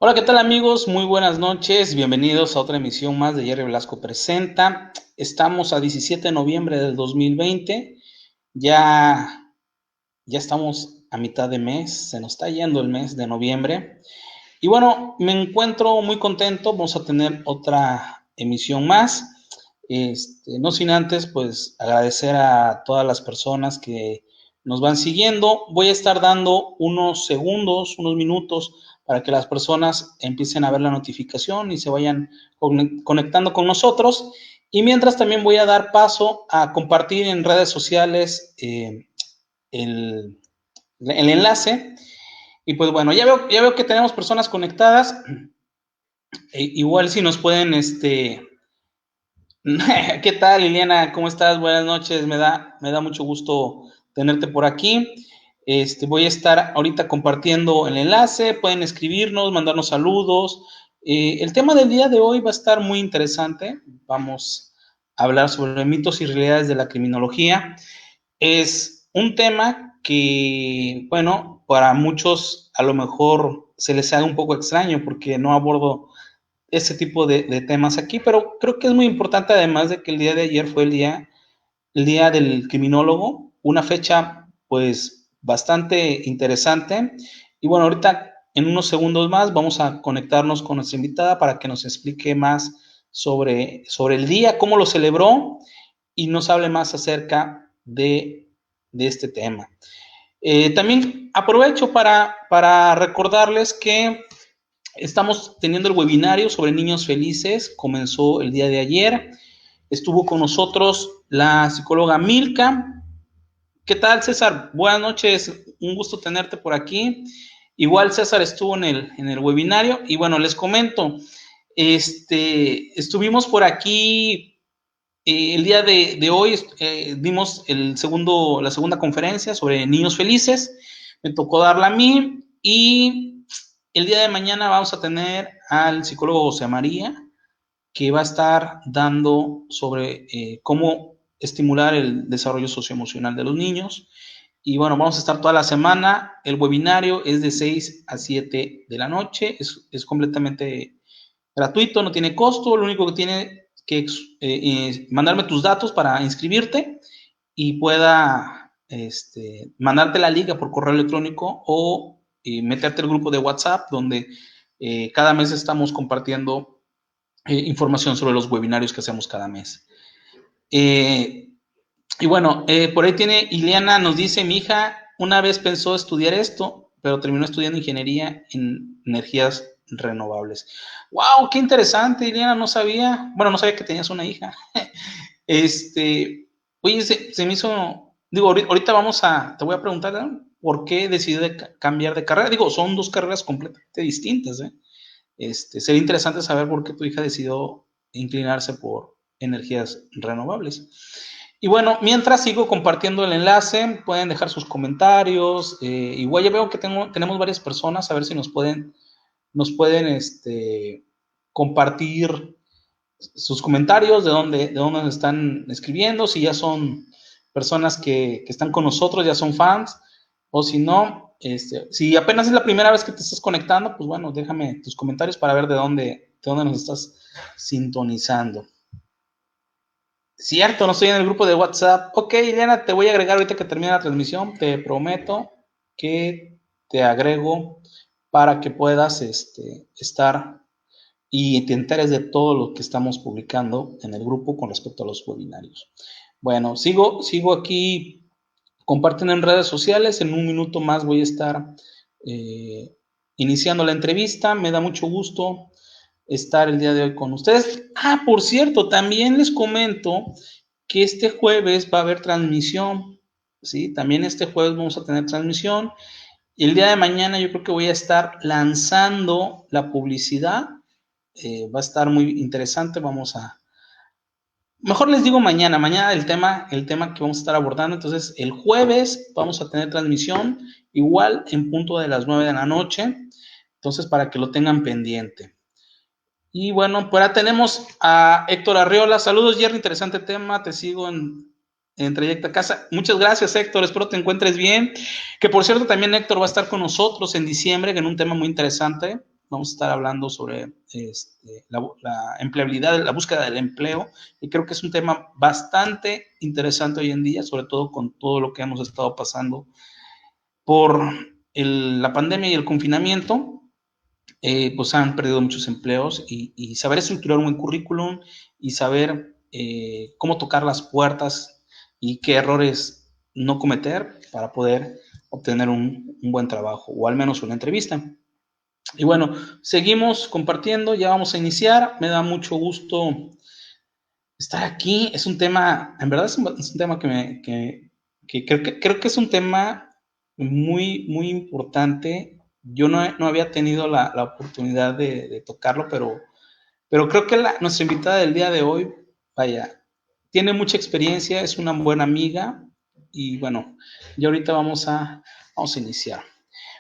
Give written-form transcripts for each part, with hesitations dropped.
Hola, ¿qué tal amigos? Muy buenas noches. Bienvenidos a otra emisión más de Jerry Velasco Presenta. Estamos a 17 de noviembre del 2020. Ya, ya estamos a mitad de mes. Se nos está yendo el mes de noviembre. Y bueno, me encuentro muy contento. Vamos a tener otra emisión más. No sin antes, pues, agradecer a todas las personas que nos van siguiendo. Voy a estar dando unos segundos, unos minutos para que las personas empiecen a ver la notificación y se vayan conectando con nosotros. Y mientras también voy a dar paso a compartir en redes sociales el, el enlace. Y pues bueno, ya veo que tenemos personas conectadas. Igual si nos pueden, ¿qué tal, Liliana? ¿Cómo estás? Buenas noches. Me da mucho gusto tenerte por aquí. Voy a estar ahorita compartiendo el enlace. Pueden escribirnos, mandarnos saludos. El tema del día de hoy va a estar muy interesante. Vamos a hablar sobre mitos y realidades de la criminología. Es un tema que, bueno, para muchos a lo mejor se les haga un poco extraño porque no abordo ese tipo de temas aquí, pero creo que es muy importante además de que el día de ayer fue el día del criminólogo, una fecha pues bastante interesante. Y bueno, ahorita en unos segundos más vamos a conectarnos con nuestra invitada para que nos explique más sobre el día, cómo lo celebró y nos hable más acerca de este tema. También aprovecho para recordarles que estamos teniendo el webinario sobre niños felices, comenzó el día de ayer. Estuvo con nosotros la psicóloga Milka. ¿Qué tal, César? Buenas noches, un gusto tenerte por aquí. Igual César estuvo en el webinario y bueno, les comento, estuvimos por aquí el día de hoy, dimos la segunda conferencia sobre niños felices, me tocó darla a mí y el día de mañana vamos a tener al psicólogo José María, que va a estar dando sobre cómo estimular el desarrollo socioemocional de los niños. Y bueno, vamos a estar toda la semana. El webinario es de 6 a 7 de la noche. Es completamente gratuito, no tiene costo. Lo único que tiene que mandarme tus datos para inscribirte y pueda mandarte la liga por correo electrónico o meterte al grupo de WhatsApp donde cada mes estamos compartiendo información sobre los webinarios que hacemos cada mes. Y bueno, por ahí tiene Ileana, nos dice, mi hija una vez pensó estudiar esto, pero terminó estudiando ingeniería en energías renovables. ¡Wow! ¡Qué interesante, Ileana! No sabía, bueno, no sabía que tenías una hija. Oye, se me hizo, digo, ahorita te voy a preguntar, ¿no? ¿Por qué decidí cambiar de carrera? Digo, son dos carreras completamente distintas, ¿eh? Sería interesante saber por qué tu hija decidió inclinarse por energías renovables. Y bueno, mientras sigo compartiendo el enlace, pueden dejar sus comentarios. Igual ya veo que tenemos varias personas, a ver si nos pueden compartir sus comentarios, de dónde nos están escribiendo, si ya son personas que están con nosotros, ya son fans, o si no, si apenas es la primera vez que te estás conectando, pues bueno, déjame tus comentarios para ver de dónde nos estás sintonizando. Cierto, no estoy en el grupo de WhatsApp. Ok, Liliana, te voy a agregar ahorita que termine la transmisión. Te prometo que te agrego para que puedas estar y te enteres de todo lo que estamos publicando en el grupo con respecto a los webinarios. Bueno, sigo aquí compartiendo en redes sociales. En un minuto más voy a estar eh, iniciando la entrevista. Me da mucho gusto estar el día de hoy con ustedes. Ah, por cierto, también les comento que este jueves va a haber transmisión. ¿Sí? También este jueves vamos a tener transmisión. Y el día de mañana yo creo que voy a estar lanzando la publicidad. Va a estar muy interesante. Mejor les digo mañana el tema que vamos a estar abordando. Entonces, el jueves vamos a tener transmisión, igual en punto de las 9 de la noche. Entonces, para que lo tengan pendiente. Y bueno, pues ahora tenemos a Héctor Arriola. Saludos, Jerry, interesante tema. Te sigo en Trayecto a Casa. Muchas gracias, Héctor. Espero te encuentres bien. Que por cierto, también Héctor va a estar con nosotros en diciembre en un tema muy interesante. vamos a estar hablando sobre la empleabilidad, la búsqueda del empleo, y creo que es un tema bastante interesante hoy en día, sobre todo con todo lo que hemos estado pasando por la pandemia y el confinamiento. Pues han perdido muchos empleos y saber estructurar un buen currículum y saber cómo tocar las puertas y qué errores no cometer para poder obtener un buen trabajo o al menos una entrevista. Y bueno, seguimos compartiendo, ya vamos a iniciar. Me da mucho gusto estar aquí. Es un tema, en verdad es un tema que creo que es un tema muy, muy importante. Yo no había tenido la oportunidad de tocarlo, pero creo que nuestra invitada del día de hoy, vaya, tiene mucha experiencia, es una buena amiga y bueno, ya ahorita vamos a iniciar.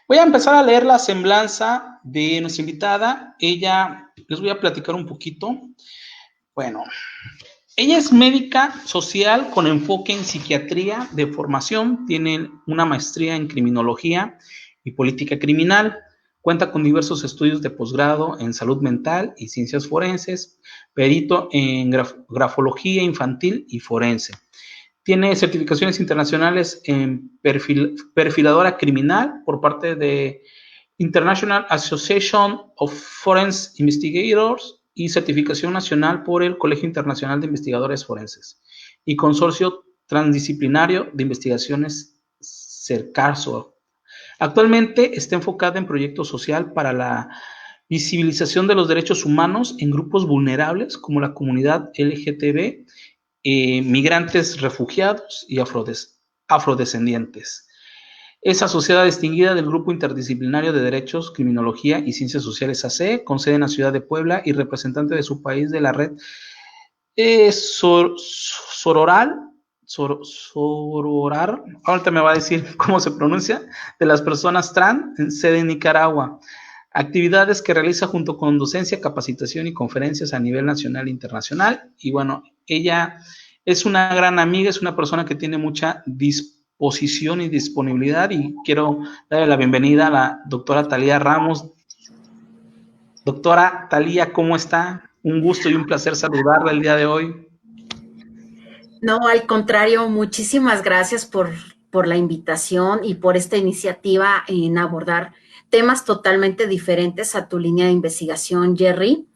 Voy a empezar a leer la semblanza de nuestra invitada. Ella, les voy a platicar un poquito. Bueno, ella es médica social con enfoque en psiquiatría de formación, tiene una maestría en criminología y política criminal, cuenta con diversos estudios de posgrado en salud mental y ciencias forenses, perito en grafología infantil y forense. Tiene certificaciones internacionales en perfiladora criminal por parte de International Association of Forensic Investigators y certificación nacional por el Colegio Internacional de Investigadores Forenses y Consorcio Transdisciplinario de Investigaciones CERCASO. Actualmente está enfocada en proyectos social para la visibilización de los derechos humanos en grupos vulnerables como la comunidad LGTB, migrantes, refugiados y afrodescendientes. Es asociada distinguida del Grupo Interdisciplinario de Derechos, Criminología y Ciencias Sociales AC, con sede en la ciudad de Puebla y representante de su país de la red Sororal, ahorita me va a decir cómo se pronuncia, de las personas trans, en sede en Nicaragua. Actividades que realiza junto con docencia, capacitación y conferencias a nivel nacional e internacional. Y bueno, ella es una gran amiga, es una persona que tiene mucha disposición y disponibilidad, y quiero darle la bienvenida a la doctora Talía Ramos. Doctora Talía, ¿cómo está? Un gusto y un placer saludarla el día de hoy. No, al contrario, muchísimas gracias por la invitación y por esta iniciativa en abordar temas totalmente diferentes a tu línea de investigación, Jerry.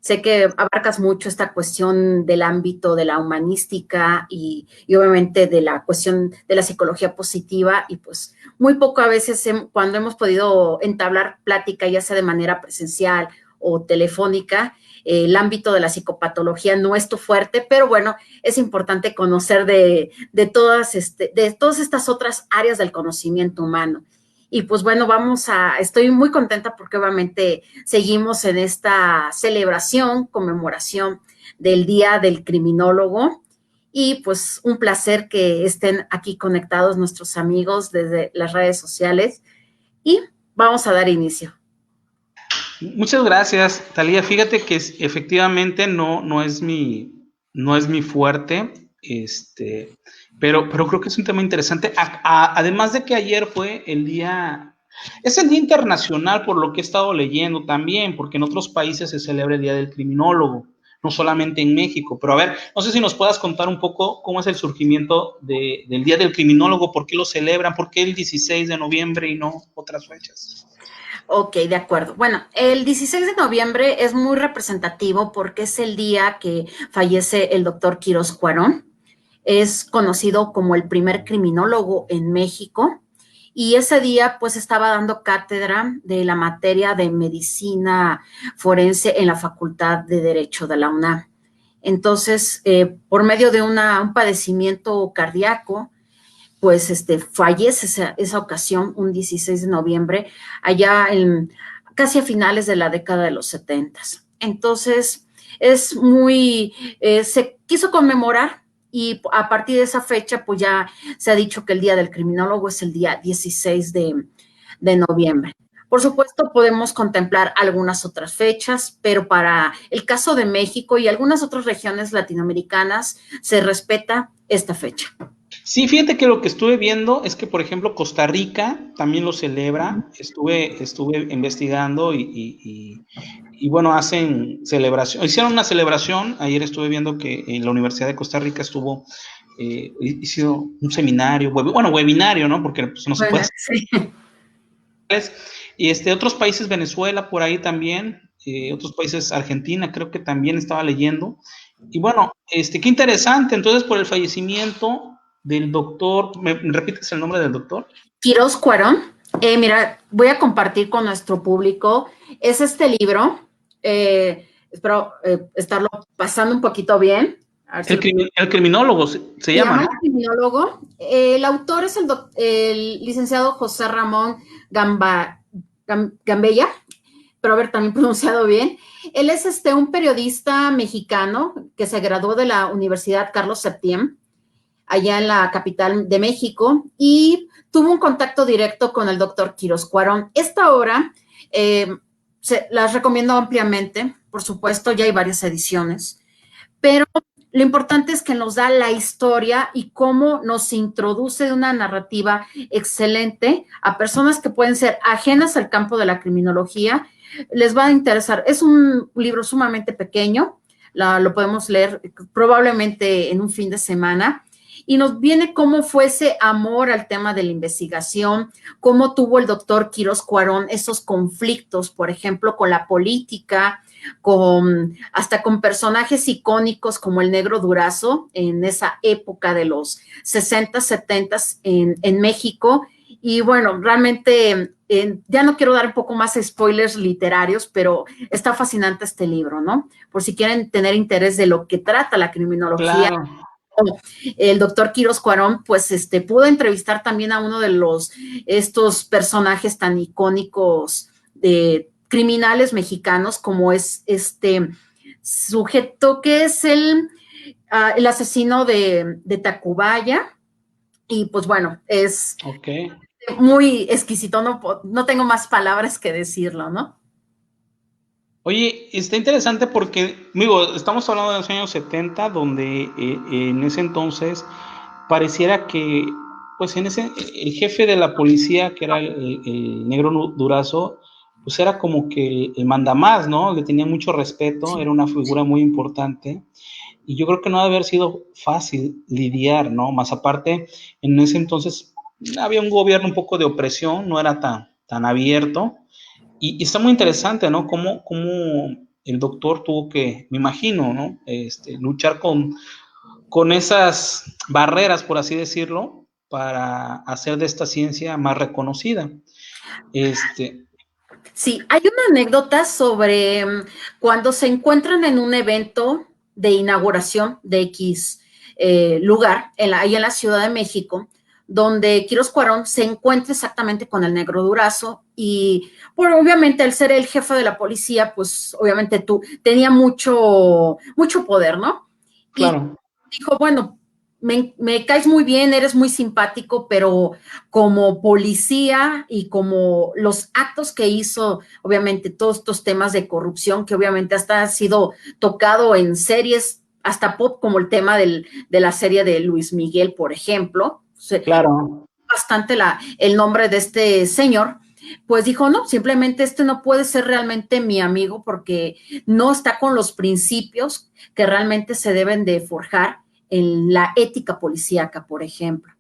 Sé que abarcas mucho esta cuestión del ámbito de la humanística y obviamente de la cuestión de la psicología positiva, y pues muy poco a veces cuando hemos podido entablar plática, ya sea de manera presencial o telefónica, el ámbito de la psicopatología no es tu fuerte, pero bueno, es importante conocer de todas estas otras áreas del conocimiento humano. Y pues bueno, estoy muy contenta porque obviamente seguimos en esta celebración, conmemoración del Día del Criminólogo, y pues un placer que estén aquí conectados nuestros amigos desde las redes sociales, y vamos a dar inicio. Muchas gracias, Talía. Fíjate que efectivamente no es mi fuerte, pero creo que es un tema interesante. Además de que ayer fue es el Día Internacional, por lo que he estado leyendo también, porque en otros países se celebra el Día del Criminólogo, no solamente en México. Pero a ver, no sé si nos puedas contar un poco cómo es el surgimiento del Día del Criminólogo, por qué lo celebran, por qué el 16 de noviembre y no otras fechas. Ok, de acuerdo. Bueno, el 16 de noviembre es muy representativo porque es el día que fallece el doctor Quirós Cuarón. Es conocido como el primer criminólogo en México, y ese día pues estaba dando cátedra de la materia de medicina forense en la Facultad de Derecho de la UNAM. Entonces, por medio de un padecimiento cardíaco, pues fallece esa ocasión, un 16 de noviembre, casi a finales de la década de los 70. Entonces, se quiso conmemorar, y a partir de esa fecha, pues ya se ha dicho que el Día del Criminólogo es el día 16 de noviembre. Por supuesto, podemos contemplar algunas otras fechas, pero para el caso de México y algunas otras regiones latinoamericanas se respeta esta fecha. Sí, fíjate que lo que estuve viendo es que, por ejemplo, Costa Rica también lo celebra. Estuve investigando y bueno, hacen celebración. Hicieron una celebración. Ayer estuve viendo que en la Universidad de Costa Rica hizo un seminario, bueno, webinario, ¿no? Porque pues, no se puede Bueno, hacer. sí. Y otros países, Venezuela, por ahí también, otros países, Argentina, creo que también estaba leyendo. Y bueno, qué interesante. Entonces, por el fallecimiento del doctor, ¿me repites el nombre del doctor? Quirós Cuarón. Mira, voy a compartir con nuestro público. Es este libro. Espero estarlo pasando un poquito bien. A ver si El criminólogo se se llama, llama ¿no? El criminólogo. El autor es el licenciado José Ramón Gambella, pero haber también pronunciado bien. Él es un periodista mexicano que se graduó de la Universidad Carlos Septién, allá en la capital de México, y tuvo un contacto directo con el doctor Quirós Cuarón. Esta obra las recomiendo ampliamente, por supuesto, ya hay varias ediciones, pero lo importante es que nos da la historia y cómo nos introduce de una narrativa excelente a personas que pueden ser ajenas al campo de la criminología. Les va a interesar. Es un libro sumamente pequeño, lo podemos leer probablemente en un fin de semana. Y nos viene cómo fue ese amor al tema de la investigación, cómo tuvo el doctor Quirós Cuarón esos conflictos, por ejemplo, con la política, hasta con personajes icónicos como el Negro Durazo en esa época de los 60, 70 en México. Y bueno, realmente ya no quiero dar un poco más spoilers literarios, pero está fascinante este libro, ¿no? Por si quieren tener interés de lo que trata la criminología. Claro. El doctor Quirós Cuarón, pues pudo entrevistar también a uno de estos personajes tan icónicos de criminales mexicanos, como es este sujeto que es el asesino de Tacubaya. Y pues bueno, es Ok. muy exquisito, no tengo más palabras que decirlo, ¿no? Oye, está interesante porque, digo, estamos hablando de los años 70, donde en ese entonces pareciera que, pues el jefe de la policía, que era el negro Durazo, pues era como que el mandamás, ¿no? Le tenía mucho respeto, era una figura muy importante. Y yo creo que no debe haber sido fácil lidiar, ¿no? Más aparte, en ese entonces había un gobierno un poco de opresión, no era tan abierto. Y está muy interesante, ¿no? Cómo el doctor tuvo que, me imagino, ¿no? Luchar con esas barreras, por así decirlo, para hacer de esta ciencia más reconocida. Sí, hay una anécdota sobre cuando se encuentran en un evento de inauguración de X lugar, ahí en la Ciudad de México, donde Quirós Cuarón se encuentra exactamente con el Negro Durazo y, bueno, obviamente, al ser el jefe de la policía, pues obviamente tenía mucho poder, ¿no? Y Claro, dijo, bueno, me caes muy bien, eres muy simpático, pero como policía y como los actos que hizo, obviamente todos estos temas de corrupción que obviamente hasta ha sido tocado en series hasta pop, como el tema de la serie de Luis Miguel, por ejemplo, claro. bastante el nombre de este señor, pues dijo, no, simplemente no puede ser realmente mi amigo porque no está con los principios que realmente se deben de forjar en la ética policíaca, por ejemplo.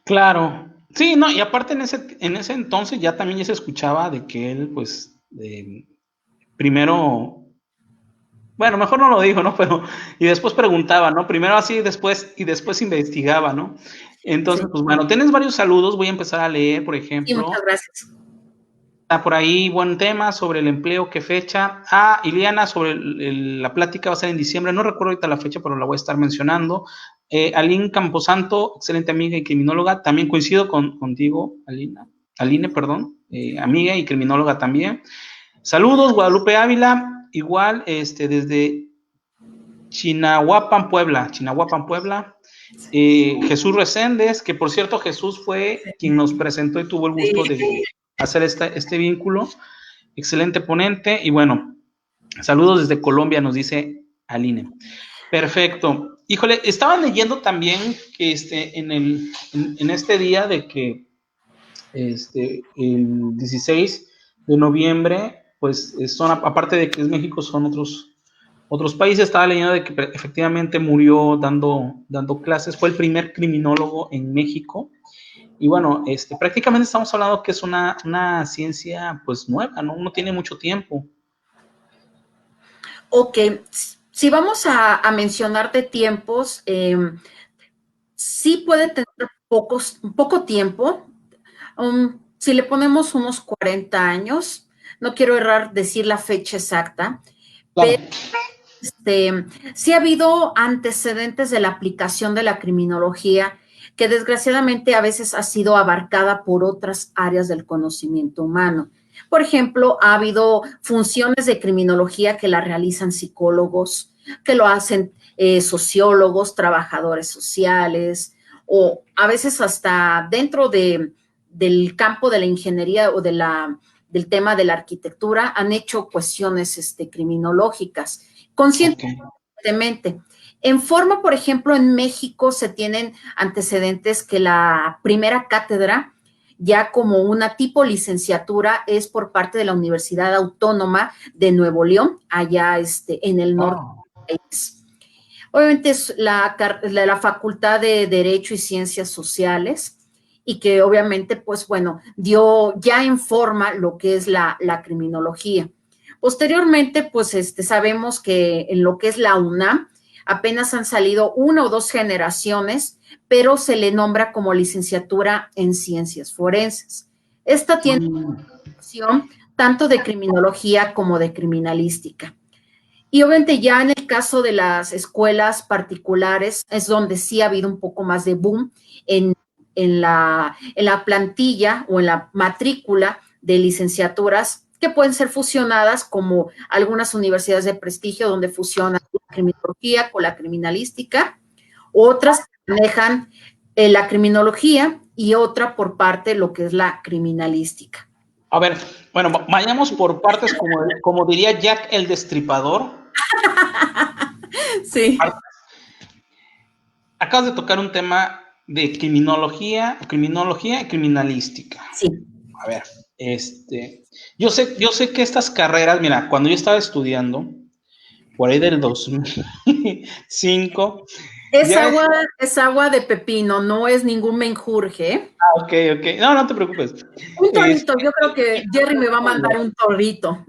Claro. Sí, no, y aparte en ese entonces ya se escuchaba de que él, pues, primero, bueno, mejor no lo dijo, ¿no? Pero, y después preguntaba, ¿no? Primero así, después investigaba, ¿no? Entonces, Sí, pues bueno, tienes varios saludos, voy a empezar a leer, por sí, muchas ejemplo. gracias. Está por ahí, buen tema sobre el empleo, qué fecha. Iliana, sobre la plática va a ser en diciembre, no recuerdo ahorita la fecha, pero la voy a estar mencionando. Aline Camposanto, excelente amiga y criminóloga, también coincido contigo, Aline, perdón, amiga y criminóloga también. Saludos, Guadalupe Ávila, igual, desde Chinahuapan, Puebla. Jesús Reséndez, que por cierto Jesús fue quien nos presentó y tuvo el gusto de hacer este vínculo. Excelente ponente. Y bueno, saludos desde Colombia, nos dice Aline. Perfecto. Híjole, estaba leyendo también que en este día de que el 16 de noviembre, pues son, aparte de que es México, son otros países. Estaba leyendo de que efectivamente murió dando clases, fue el primer criminólogo en México. Y bueno, prácticamente estamos hablando que es una ciencia pues nueva, ¿no? No tiene mucho tiempo. Ok, si vamos a mencionar de tiempos, sí puede tener poco tiempo. Si le ponemos unos 40 años, no quiero errar decir la fecha exacta, Claro. sí ha habido antecedentes de la aplicación de la criminología que desgraciadamente a veces ha sido abarcada por otras áreas del conocimiento humano. Por ejemplo, ha habido funciones de criminología que la realizan psicólogos, que lo hacen sociólogos, trabajadores sociales, o a veces hasta dentro del campo de la ingeniería o del tema de la arquitectura han hecho cuestiones criminológicas. Conscientemente. Okay. En forma, por ejemplo, en México se tienen antecedentes que la primera cátedra, ya como una tipo licenciatura, es por parte de la Universidad Autónoma de Nuevo León, allá en el norte del país. Obviamente es la Facultad de Derecho y Ciencias Sociales, y que obviamente, pues bueno, dio ya en forma lo que es la criminología. Posteriormente, pues sabemos que en lo que es la UNAM apenas han salido 1 o 2 generaciones, pero se le nombra como licenciatura en ciencias forenses. Esta tiene opción tanto de criminología como de criminalística. Y obviamente ya en el caso de las escuelas particulares es donde sí ha habido un poco más de boom en la plantilla o en la matrícula de licenciaturas que pueden ser fusionadas, como algunas universidades de prestigio donde fusionan la criminología con la criminalística, otras manejan la criminología y otra por parte lo que es la criminalística. A ver, bueno, vayamos por partes, como diría Jack el Destripador. Sí. Acabas de tocar un tema de criminología y criminalística. Sí. A ver, yo sé que estas carreras, mira, cuando yo estaba estudiando, por ahí del 2005. Es agua de pepino, no es ningún menjurje. Ok. No te preocupes. Un torrito, yo creo que Jerry me va a mandar un torrito.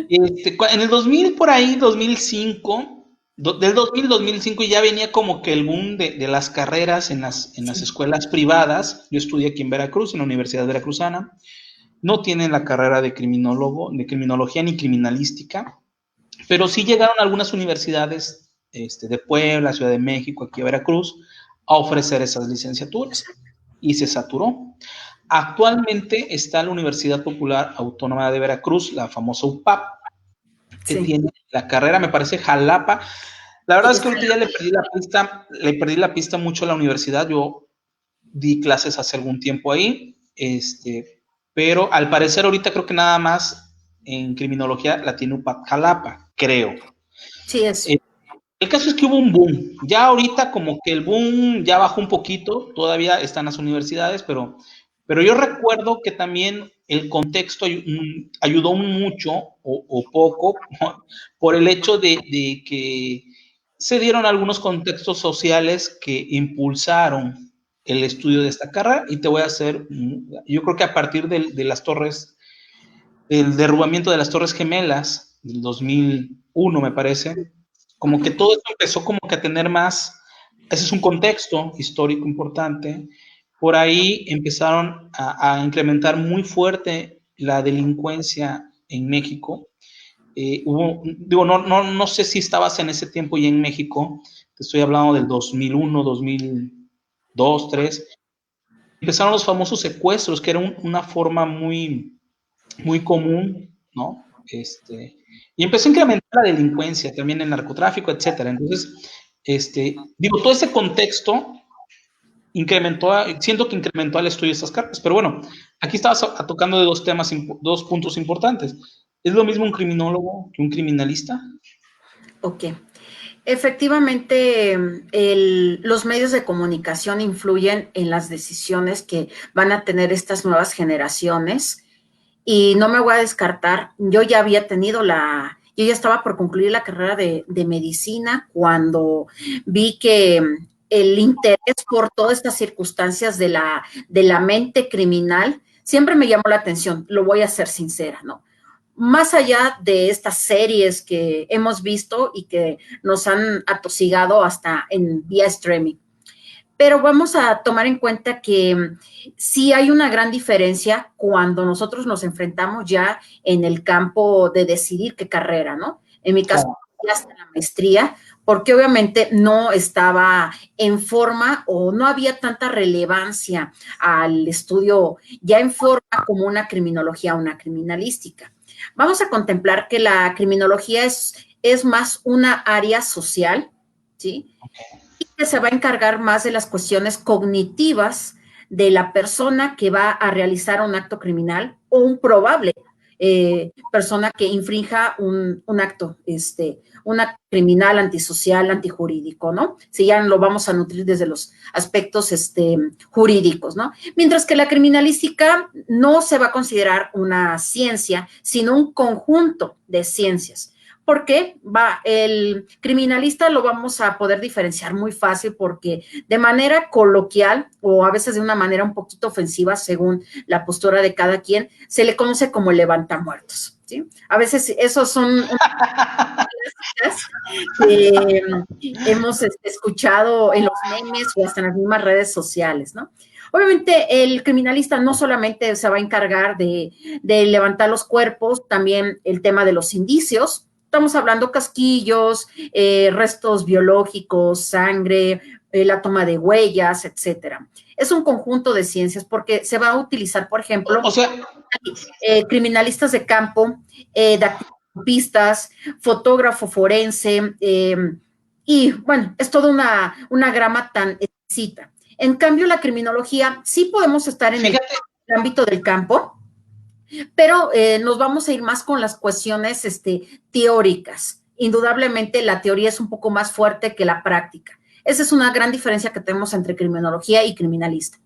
En el 2000, por ahí, 2005, del 2000 2005 ya venía como que el boom de las carreras en las escuelas privadas. Yo estudié aquí en Veracruz, en la Universidad Veracruzana. No tienen la carrera de criminología ni criminalística, pero sí llegaron algunas universidades de Puebla, Ciudad de México, aquí a Veracruz, a ofrecer esas licenciaturas y se saturó. Actualmente está la Universidad Popular Autónoma de Veracruz, la famosa UPAP, que tiene la carrera, me parece, Jalapa. La verdad es que ahorita ya le perdí la pista mucho a la universidad. Yo di clases hace algún tiempo ahí, pero al parecer ahorita creo que nada más en criminología la tiene UPAP Jalapa, creo. Sí, es. El caso es que hubo un boom. Ya ahorita como que el boom ya bajó un poquito, todavía están las universidades, pero yo recuerdo que también el contexto ayudó mucho o poco por el hecho de que se dieron algunos contextos sociales que impulsaron el estudio de esta carrera. Y te voy a hacer, yo creo que a partir de las torres, del derrubamiento de las Torres Gemelas del 2001, me parece, como que todo esto empezó como que a tener más, ese es un contexto histórico importante. Por ahí empezaron a incrementar muy fuerte la delincuencia en México. No sé si estabas en ese tiempo ya en México, te estoy hablando del 2001, 2002, 2003. Empezaron los famosos secuestros, que era una forma muy común, ¿no? Y empezó a incrementar la delincuencia, también el narcotráfico, etcétera. Entonces, todo ese contexto siento que incrementó al estudio de estas cartas. Pero bueno, aquí estabas tocando de dos puntos importantes. ¿Es lo mismo un criminólogo que un criminalista? Ok. Efectivamente, los medios de comunicación influyen en las decisiones que van a tener estas nuevas generaciones y no me voy a descartar, yo ya estaba por concluir la carrera de medicina cuando vi que el interés por todas estas circunstancias de la mente criminal siempre me llamó la atención, lo voy a ser sincera, ¿no? Más allá de estas series que hemos visto y que nos han atosigado hasta en vía streaming. Pero vamos a tomar en cuenta que sí hay una gran diferencia cuando nosotros nos enfrentamos ya en el campo de decidir qué carrera, ¿no? En mi caso, ya hasta la maestría, porque obviamente no estaba en forma o no había tanta relevancia al estudio ya en forma como una criminología, una criminalística. Vamos a contemplar que la criminología es más una área social, ¿sí? Y que se va a encargar más de las cuestiones cognitivas de la persona que va a realizar un acto criminal o un probable persona que infrinja un acto criminal, antisocial, antijurídico, ¿no? Si ya lo vamos a nutrir desde los aspectos jurídicos, ¿no? Mientras que la criminalística no se va a considerar una ciencia, sino un conjunto de ciencias. Porque el criminalista lo vamos a poder diferenciar muy fácil porque de manera coloquial o a veces de una manera un poquito ofensiva según la postura de cada quien, se le conoce como el levantamuertos, ¿sí? A veces esos son clásicas que hemos escuchado en los memes o hasta en las mismas redes sociales, ¿no? Obviamente el criminalista no solamente se va a encargar de levantar los cuerpos, también el tema de los indicios. Estamos hablando casquillos, restos biológicos, sangre, la toma de huellas, etcétera. Es un conjunto de ciencias porque se va a utilizar, por ejemplo, O sea, criminalistas de campo, dactilopistas, fotógrafo forense, y bueno, es toda una grama tan exquisita. En cambio, la criminología sí podemos estar en el fíjate, ámbito del campo, pero nos vamos a ir más con las cuestiones teóricas. Indudablemente la teoría es un poco más fuerte que la práctica. Esa es una gran diferencia que tenemos entre criminología y criminalista.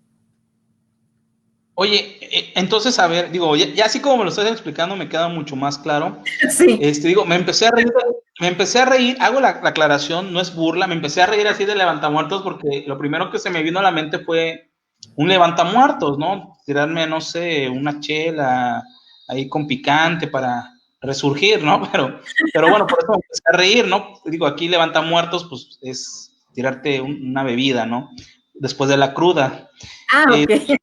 oye, entonces, a ver, digo, ya así como me lo estás explicando, me queda mucho más claro. Sí. Digo, me empecé a reír, hago la aclaración, no es burla, me empecé a reír así de levantamuertos porque lo primero que se me vino a la mente fue un levantamuertos, ¿no? Tirarme, no sé, una chela ahí con picante para resurgir, ¿no? Pero bueno, por eso me empecé a reír, ¿no? Digo, aquí levantamuertos, pues es tirarte una bebida, ¿no? Después de la cruda. Ah, Eh, ok.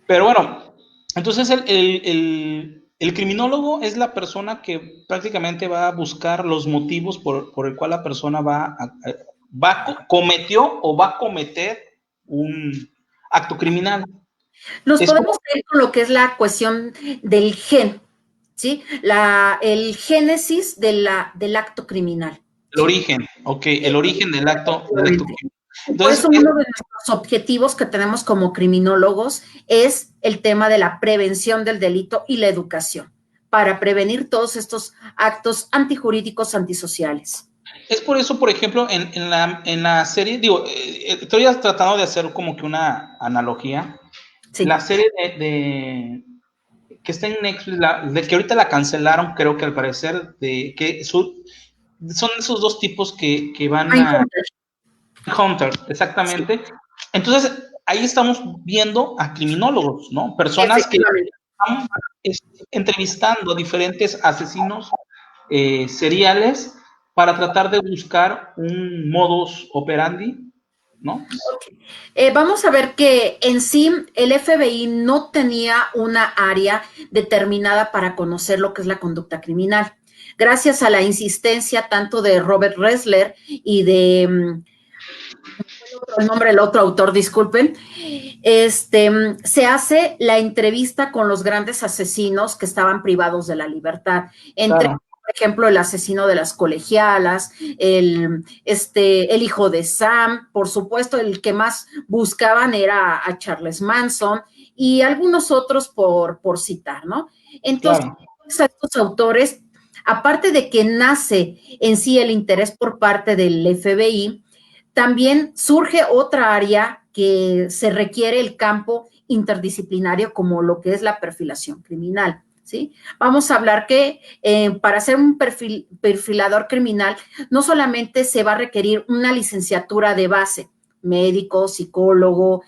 pero bueno, entonces el criminólogo es la persona que prácticamente va a buscar los motivos por el cual la persona cometió o va a cometer un acto criminal. Nos Es podemos como ir con lo que es la cuestión del gen, ¿sí? El génesis del acto criminal, el ¿sí? origen, ok, el origen del acto criminal. Por Entonces, eso uno de nuestros objetivos que tenemos como criminólogos es el tema de la prevención del delito y la educación, para prevenir todos estos actos antijurídicos, antisociales. es por eso, por ejemplo, en la serie, digo, estoy tratando de hacer como que una analogía. Sí. La serie que está en Netflix, de que ahorita la cancelaron, creo que al parecer, de que son esos dos tipos que van a Mindhunter. Hunter, Sí, exactamente. Entonces, ahí estamos viendo a criminólogos, ¿no? Personas que efectivamente. están entrevistando a diferentes asesinos seriales para tratar de buscar un modus operandi, ¿no? Vamos a ver que en sí el FBI no tenía una área determinada para conocer lo que es la conducta criminal. Gracias a la insistencia tanto de Robert Ressler y de el nombre del otro autor, disculpen, se hace la entrevista con los grandes asesinos que estaban privados de la libertad. Entre, Claro. por ejemplo, el asesino de las colegialas, el hijo de Sam, por supuesto, el que más buscaban era a Charles Manson y algunos otros por citar, ¿no? Entonces, Claro. a estos autores aparte de que nace en sí el interés por parte del FBI, también surge otra área que se requiere el campo interdisciplinario como lo que es la perfilación criminal. ¿Sí? Vamos a hablar que para ser un perfilador criminal no solamente se va a requerir una licenciatura de base, médico, psicólogo,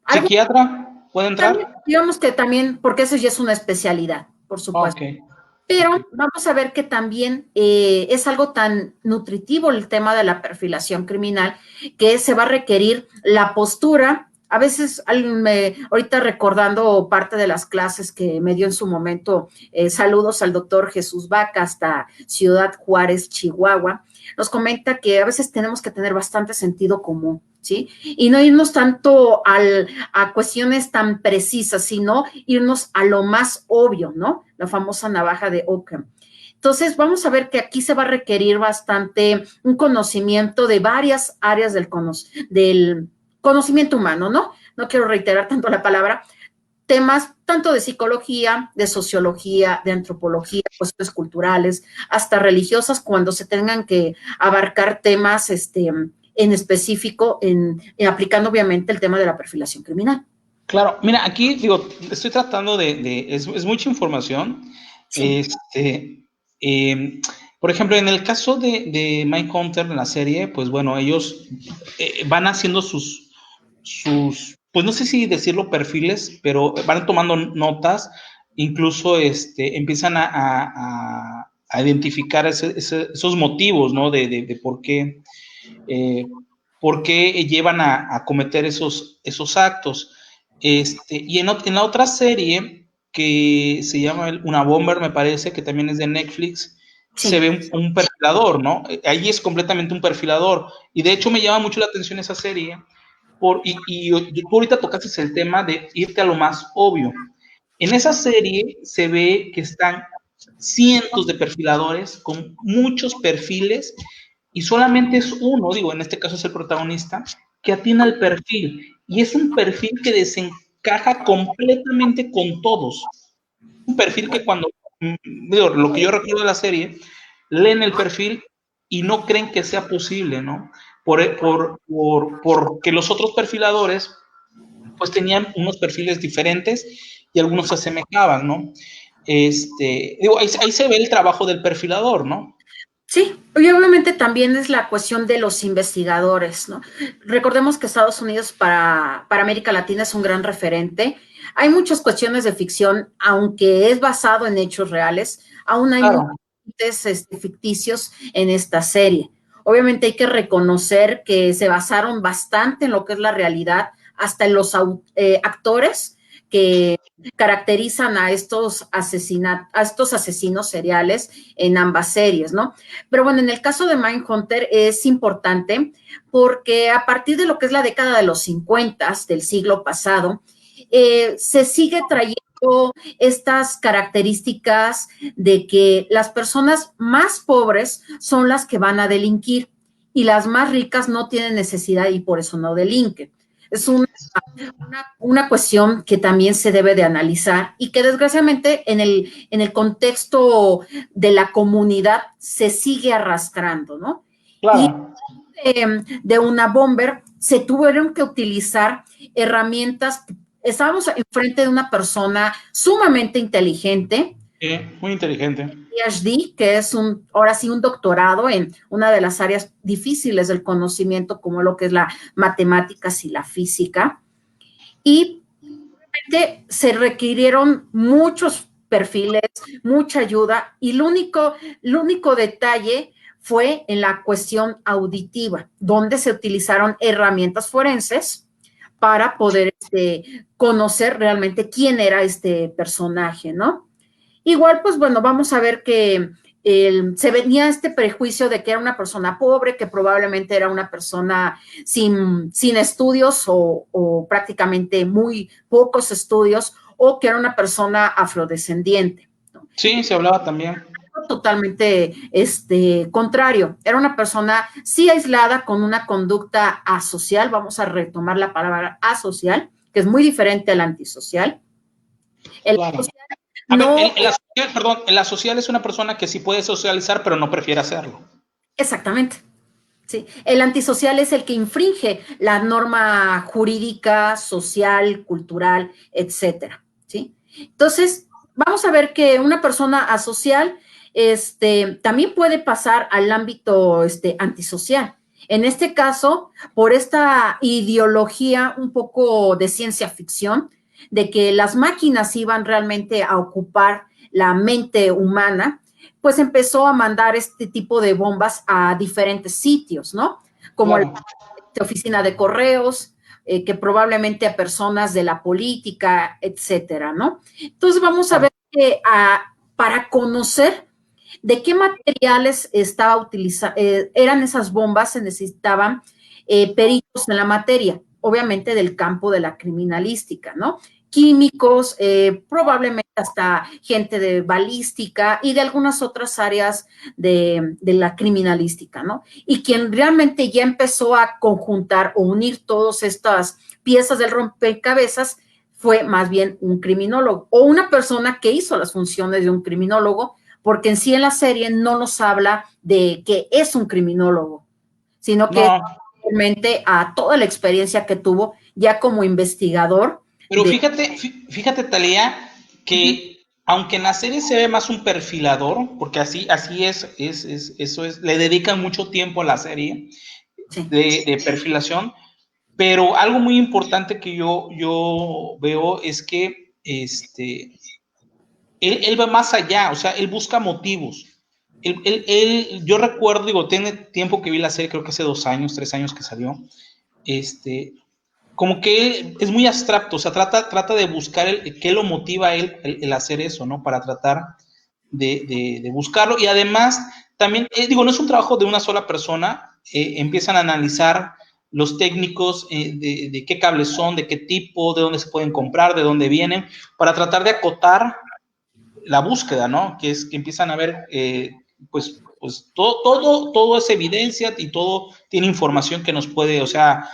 algo ¿Psiquiatra puede también, entrar? digamos que también, porque eso ya es una especialidad, por supuesto. Ok, Pero ok. vamos a ver que también es algo tan nutritivo el tema de la perfilación criminal que se va a requerir la postura. A veces, ahorita recordando parte de las clases que me dio en su momento, saludos al doctor Jesús Vaca hasta Ciudad Juárez, Chihuahua, nos comenta que a veces tenemos que tener bastante sentido común, ¿sí? Y no irnos tanto a cuestiones tan precisas, sino irnos a lo más obvio, ¿no? La famosa navaja de Ockham. Entonces, vamos a ver que aquí se va a requerir bastante un conocimiento de varias áreas del conocimiento humano, ¿no? No quiero reiterar tanto la palabra, temas tanto de psicología, de sociología, de antropología, cuestiones culturales, hasta religiosas, cuando se tengan que abarcar temas en específico, aplicando obviamente el tema de la perfilación criminal. Claro, mira, aquí digo, estoy tratando es mucha información. Sí, Este, eh, por ejemplo, en el caso de Mindhunter en la serie, pues bueno, ellos van haciendo pues no sé si decirlo perfiles, pero van tomando notas, incluso empiezan a identificar esos motivos, ¿no? De eh, por qué llevan a cometer esos actos. Y en la otra serie, que se llama Una Bomber, me parece, que también es de Netflix, se sí. ve un perfilador, ¿no? Ahí es completamente un perfilador. Y de hecho me llama mucho la atención esa serie, y tú ahorita tocaste el tema de irte a lo más obvio. En esa serie se ve que están cientos de perfiladores con muchos perfiles y solamente es uno, digo, en este caso es el protagonista, que atina el perfil y es un perfil que desencaja completamente con todos. Un perfil que cuando, digo, lo que yo recuerdo de la serie, leen el perfil y no creen que sea posible, ¿no? Porque los otros perfiladores pues tenían unos perfiles diferentes y algunos se asemejaban, ¿no? Digo, ahí se ve el trabajo del perfilador, ¿no? Sí, y obviamente también es la cuestión de los investigadores, ¿no? Recordemos que Estados Unidos para América Latina es un gran referente. Hay muchas cuestiones de ficción, aunque es basado en hechos reales, aún hay muchos Claro, ficticios en esta serie. Obviamente hay que reconocer que se basaron bastante en lo que es la realidad, hasta en los actores que caracterizan a a estos asesinos seriales en ambas series, ¿no? Pero bueno, en el caso de Mindhunter es importante porque a partir de lo que es la década de los 50 del siglo pasado, se sigue trayendo estas características de que las personas más pobres son las que van a delinquir y las más ricas no tienen necesidad y por eso no delinquen. Es una cuestión que también se debe de analizar y que desgraciadamente en el contexto de la comunidad se sigue arrastrando, ¿no? Y claro. de una bomber se tuvieron que utilizar herramientas. Estábamos enfrente de una persona sumamente inteligente, Muy inteligente. PhD, que es ahora sí un doctorado en una de las áreas difíciles del conocimiento, como lo que es la matemáticas y la física. Y se requirieron muchos perfiles, mucha ayuda, y el único detalle fue en la cuestión auditiva, donde se utilizaron herramientas forenses para poder conocer realmente quién era este personaje, ¿no? Igual, pues bueno, vamos a ver que se venía este prejuicio de que era una persona pobre, que probablemente era una persona sin estudios o prácticamente muy pocos estudios, o que era una persona afrodescendiente, ¿no? Sí, se hablaba también. Totalmente contrario. Era una persona sí aislada con una conducta asocial, vamos a retomar la palabra asocial, que es muy diferente al antisocial. El Claro. asocial A ver, No, el asocial es una persona que sí puede socializar, pero no prefiere hacerlo. exactamente. Sí, el antisocial es el que infringe la norma jurídica, social, cultural, etcétera, ¿sí? Entonces, vamos a ver que una persona asocial, también puede pasar al ámbito, antisocial. En este caso, por esta ideología un poco de ciencia ficción, de que las máquinas iban realmente a ocupar la mente humana, pues empezó a mandar este tipo de bombas a diferentes sitios, ¿no? Como la Claro. oficina de correos, que probablemente a personas de la política, etcétera, ¿no? Entonces vamos a Claro. ver que para conocer de qué materiales eran esas bombas, se necesitaban peritos en la materia, obviamente del campo de la criminalística, ¿no? Químicos, probablemente hasta gente de balística y de algunas otras áreas de la criminalística, ¿no? Y quien realmente ya empezó a conjuntar o unir todas estas piezas del rompecabezas fue más bien un criminólogo o una persona que hizo las funciones de un criminólogo, porque en sí en la serie no nos habla de que es un criminólogo, sino que es No, realmente a toda la experiencia que tuvo ya como investigador pero de... fíjate, Talía, Uh -huh, que aunque en la serie se ve más un perfilador, porque así eso es, le dedican mucho tiempo a la serie sí. de perfilación, pero algo muy importante que yo veo es que él va más allá, o sea, él busca motivos. Yo recuerdo, digo, tiene tiempo que vi la serie, creo que hace 2 años, 3 años que salió, como que es muy abstracto, o sea, trata de buscar qué lo motiva a él el hacer eso, ¿no? Para tratar de buscarlo. Y además, también, digo, no es un trabajo de una sola persona, empiezan a analizar los técnicos de qué cables son, de qué tipo, de dónde se pueden comprar, de dónde vienen, para tratar de acotar la búsqueda, ¿no? Que es que empiezan a ver, pues todo es evidencia y todo tiene información que nos puede, o sea,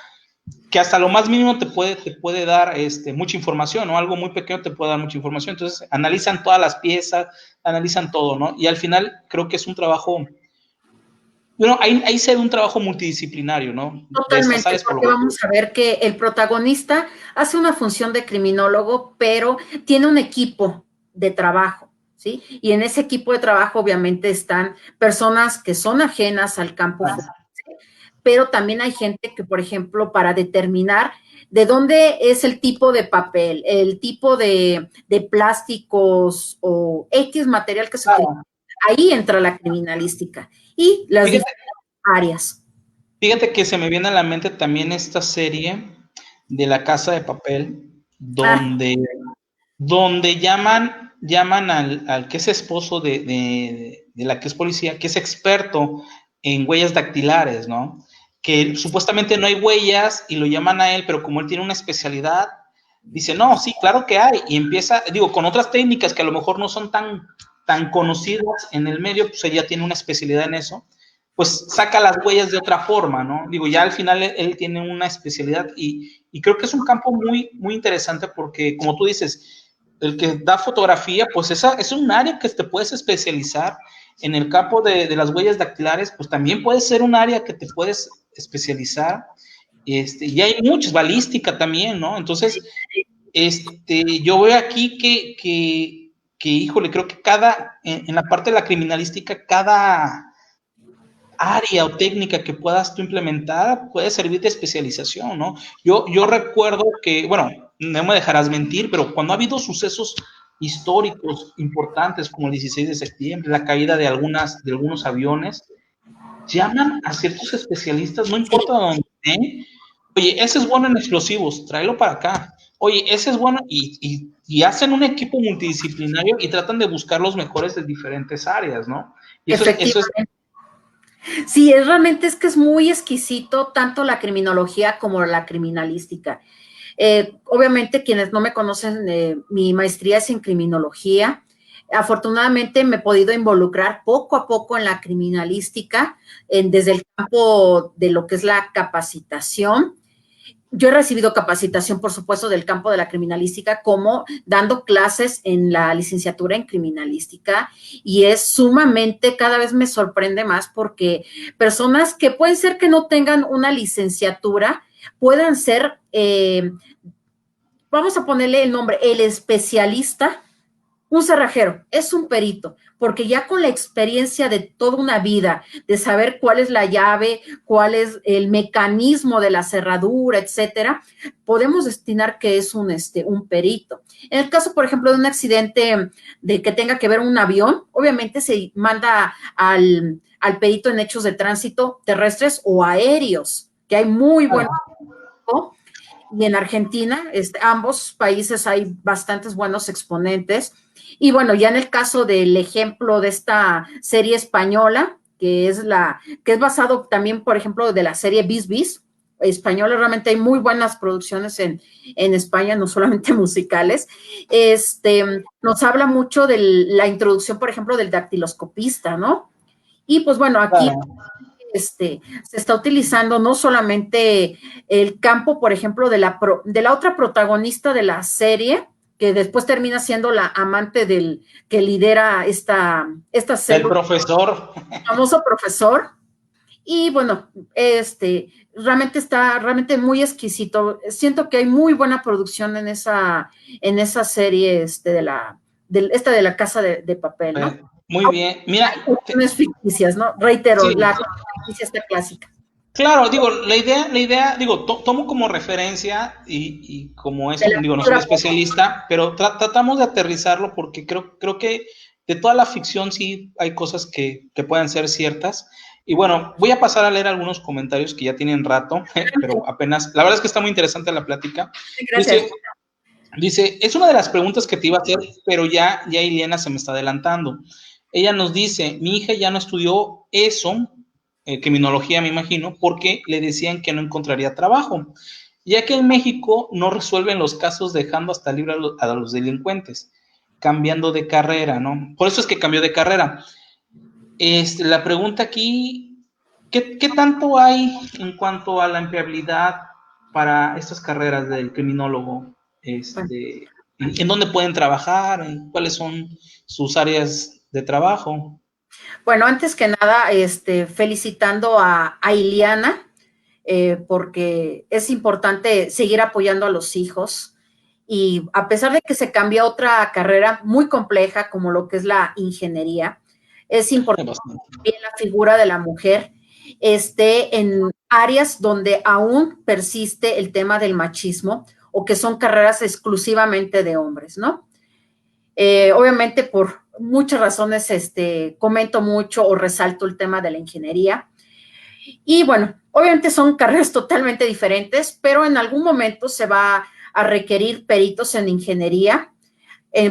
que hasta lo más mínimo te puede dar mucha información, ¿no? Algo muy pequeño te puede dar mucha información. Entonces, analizan todas las piezas, analizan todo, ¿no? Y al final creo que es un trabajo, bueno, ahí se ve un trabajo multidisciplinario, ¿no? De estas Totalmente, áreas por lo porque menos. vamos a ver que el protagonista hace una función de criminólogo, pero tiene un equipo de trabajo, ¿sí? Y en ese equipo de trabajo obviamente están personas que son ajenas al campo forense, pero también hay gente que, por ejemplo, para determinar de dónde es el tipo de papel, el tipo de plásticos o X material que se utiliza, Claro. ahí entra la criminalística y las Fíjate, diferentes áreas. fíjate que se me viene a la mente también esta serie de La Casa de Papel, Ah, donde llaman al que es esposo de la que es policía, que es experto en huellas dactilares, ¿no? Que supuestamente no hay huellas y lo llaman a él, pero como él tiene una especialidad, dice, no, sí, claro que hay. Y empieza, digo, con otras técnicas que a lo mejor no son tan conocidas en el medio, pues ella tiene una especialidad en eso, pues saca las huellas de otra forma, ¿no? Digo, ya al final él tiene una especialidad y creo que es un campo muy, muy interesante porque, como tú dices, el que da fotografía, pues esa es un área que te puedes especializar. En el campo de las huellas dactilares, pues también puede ser un área que te puedes especializar. Y hay muchos, balística también, ¿no? Entonces, yo veo aquí que híjole, creo que en la parte de la criminalística, cada área o técnica que puedas tú implementar puede servir de especialización, ¿no? Yo recuerdo que, bueno, no me dejarás mentir, pero cuando ha habido sucesos históricos importantes como el 16 de septiembre, la caída de algunos aviones, llaman a ciertos especialistas, no importa dónde estén. Oye, ese es bueno en explosivos, tráelo para acá. Oye, ese es bueno y hacen un equipo multidisciplinario y tratan de buscar los mejores de diferentes áreas, ¿no? Y eso es efectivamente. Sí, realmente es que es muy exquisito tanto la criminología como la criminalística. Obviamente, quienes no me conocen, mi maestría es en criminología. Afortunadamente me he podido involucrar poco a poco en la criminalística, desde el campo de lo que es la capacitación Yo he recibido capacitación, por supuesto, del campo de la criminalística, como dando clases en la licenciatura en criminalística, y es sumamente, cada vez me sorprende más porque personas que pueden ser que no tengan una licenciatura, puedan ser, vamos a ponerle el nombre, el especialista. Un cerrajero es un perito, porque ya con la experiencia de toda una vida, de saber cuál es la llave, cuál es el mecanismo de la cerradura, etcétera, podemos destinar que es un perito. En el caso, por ejemplo, de un accidente de que tenga que ver un avión, obviamente se manda al perito en hechos de tránsito terrestres o aéreos, que hay muy buenos. Y en Argentina, ambos países hay bastantes buenos exponentes. Y bueno, ya en el caso del ejemplo de esta serie española, que es basado también, por ejemplo, de la serie Bis Bis, española, realmente hay muy buenas producciones en España, no solamente musicales. Nos habla mucho de la introducción, por ejemplo, del dactiloscopista, ¿no? Y pues bueno, aquí Claro. se está utilizando no solamente el campo, por ejemplo, de la otra protagonista de la serie, que después termina siendo la amante del que lidera esta El célula, profesor. famoso profesor. Y bueno, realmente está realmente muy exquisito. Siento que hay muy buena producción en esa serie esta de la Casa de Papel, ¿no? Muy bien. Mira, Cuestiones ficticias, ¿no? Reitero, sí, la ficticia está clásica. claro, digo, la idea, digo, tomo como referencia y como De eso, la digo, no soy cultura pop. especialista, pero tratamos de aterrizarlo porque creo que de toda la ficción sí hay cosas que puedan ser ciertas. Y bueno, voy a pasar a leer algunos comentarios que ya tienen rato, pero apenas, la verdad es que está muy interesante la plática. Gracias. Dice, dice, es una de las preguntas que te iba a hacer, pero ya Ileana se me está adelantando. Ella nos dice, mi hija ya no estudió eso, criminología me imagino, porque le decían que no encontraría trabajo, ya que en México no resuelven los casos dejando hasta libre a los delincuentes, cambiando de carrera, ¿no? Por eso es que cambió de carrera. La pregunta aquí, ¿qué tanto hay en cuanto a la empleabilidad para estas carreras del criminólogo? Bueno, ¿En dónde pueden trabajar? ¿En cuáles son sus áreas de trabajo? bueno, antes que nada, felicitando a Iliana, porque es importante seguir apoyando a los hijos. Y a pesar de que se cambia a otra carrera muy compleja como lo que es la ingeniería, es importante también la figura de la mujer esté en áreas donde aún persiste el tema del machismo o que son carreras exclusivamente de hombres, ¿no? Obviamente por muchas razones comento mucho o resalto el tema de la ingeniería. Y bueno, obviamente son carreras totalmente diferentes, pero en algún momento se va a requerir peritos en ingeniería,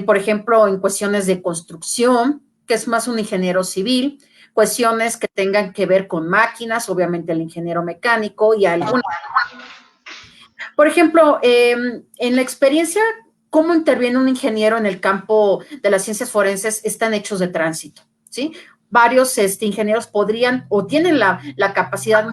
por ejemplo, en cuestiones de construcción, que es más un ingeniero civil, cuestiones que tengan que ver con máquinas, obviamente el ingeniero mecánico y alguna. Por ejemplo, en la experiencia, ¿cómo interviene un ingeniero en el campo de las ciencias forenses? Están hechos de tránsito, ¿sí? Varios ingenieros podrían o tienen la capacidad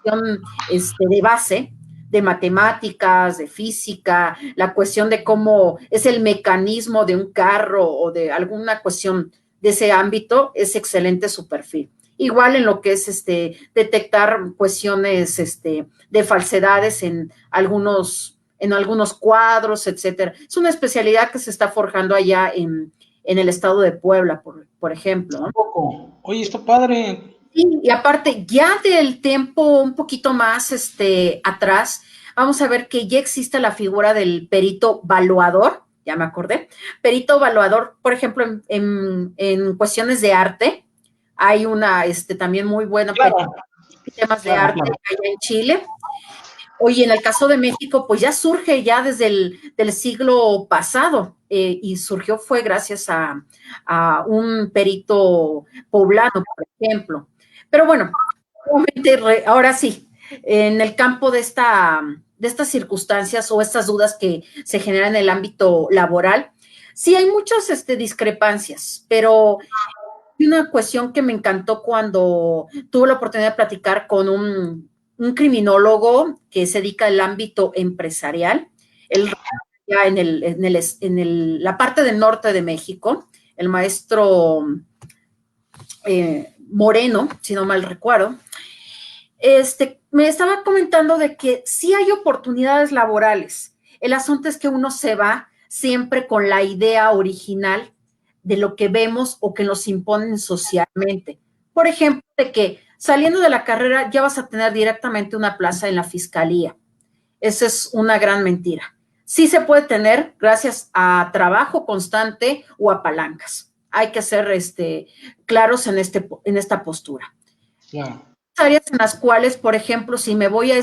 de base de matemáticas, de física, la cuestión de cómo es el mecanismo de un carro o de alguna cuestión de ese ámbito, es excelente su perfil. Igual en lo que es detectar cuestiones de falsedades en algunos cuadros, etcétera. Es una especialidad que se está forjando allá en el estado de Puebla, por ejemplo, ¿no? Oye, está padre. Y aparte, ya del tiempo un poquito más atrás, vamos a ver que ya existe la figura del perito valuador, ya me acordé, perito evaluador, por ejemplo, en cuestiones de arte, hay una también muy buena perito Claro, en temas de claro, arte claro. allá en Chile. Oye, en el caso de México, pues ya surge ya desde el del siglo pasado y surgió fue gracias a un perito poblano, por ejemplo. Pero bueno, ahora sí, en el campo de estas circunstancias o estas dudas que se generan en el ámbito laboral, sí hay muchas discrepancias, pero hay una cuestión que me encantó cuando tuve la oportunidad de platicar con un criminólogo que se dedica al ámbito empresarial, él ya la parte del norte de México, el maestro Moreno, si no mal recuerdo, me estaba comentando de que sí hay oportunidades laborales. El asunto es que uno se va siempre con la idea original de lo que vemos o que nos imponen socialmente. Por ejemplo, de que saliendo de la carrera ya vas a tener directamente una plaza en la fiscalía. Esa es una gran mentira. Sí se puede tener gracias a trabajo constante o a palancas. Hay que ser claros en esta postura. Claro. Áreas en las cuales, por ejemplo, si me voy a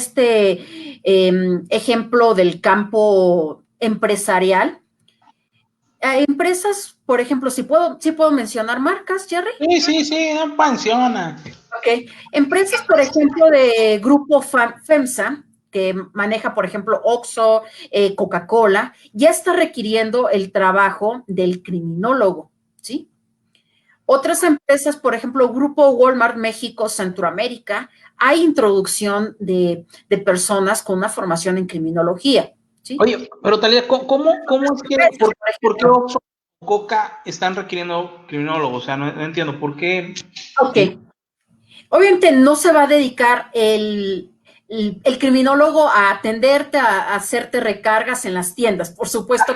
ejemplo del campo empresarial, empresas, por ejemplo, sí puedo mencionar marcas, Jerry. Sí, no pensiona. Ok. Empresas, por ejemplo, de grupo FEMSA, que maneja, por ejemplo, Oxxo, Coca-Cola, ya está requiriendo el trabajo del criminólogo, ¿sí? Otras empresas, por ejemplo, Grupo Walmart México, Centroamérica, hay introducción de personas con una formación en criminología, ¿sí? Oye, pero Talía, ¿cómo es que, por qué Oxxo o Coca están requiriendo criminólogos? O sea, no entiendo, ¿por qué? Ok. Obviamente no se va a dedicar el criminólogo a atenderte, a hacerte recargas en las tiendas, por supuesto.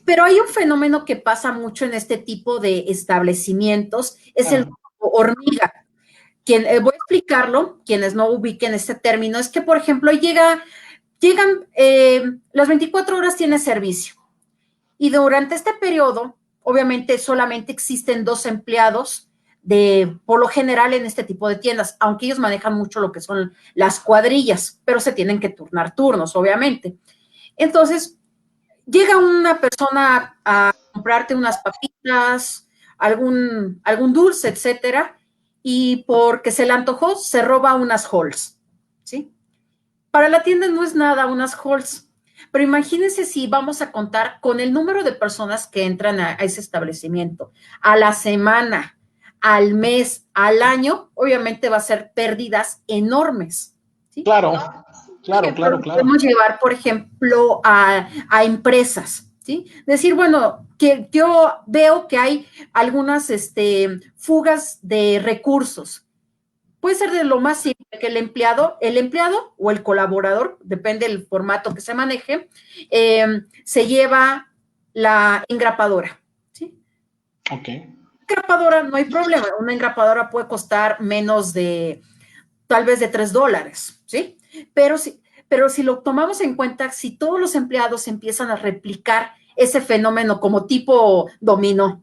Pero hay un fenómeno que pasa mucho en este tipo de establecimientos, es el hormiga. Voy a explicarlo, quienes no ubiquen este término, es que, por ejemplo, llegan, las 24 horas tiene servicio y durante este periodo, obviamente, solamente existen 2 empleados por lo general en este tipo de tiendas, aunque ellos manejan mucho lo que son las cuadrillas, pero se tienen que turnar turnos, obviamente. Entonces, llega una persona a comprarte unas papitas, algún dulce, etcétera, y porque se le antojó, se roba unas Halls, ¿sí? Para la tienda no es nada unas Halls, pero imagínense si vamos a contar con el número de personas que entran a ese establecimiento a la semana, al mes, al año, obviamente va a ser pérdidas enormes, ¿sí? Claro. Podemos llevar, por ejemplo, a empresas, ¿sí? Decir, bueno, que yo veo que hay algunas fugas de recursos. Puede ser de lo más simple que el empleado o el colaborador, depende del formato que se maneje, se lleva la engrapadora, ¿sí? Ok. Engrapadora no hay problema, una engrapadora puede costar menos de, tal vez de $3, ¿sí? Pero si lo tomamos en cuenta, si todos los empleados empiezan a replicar ese fenómeno como tipo dominó,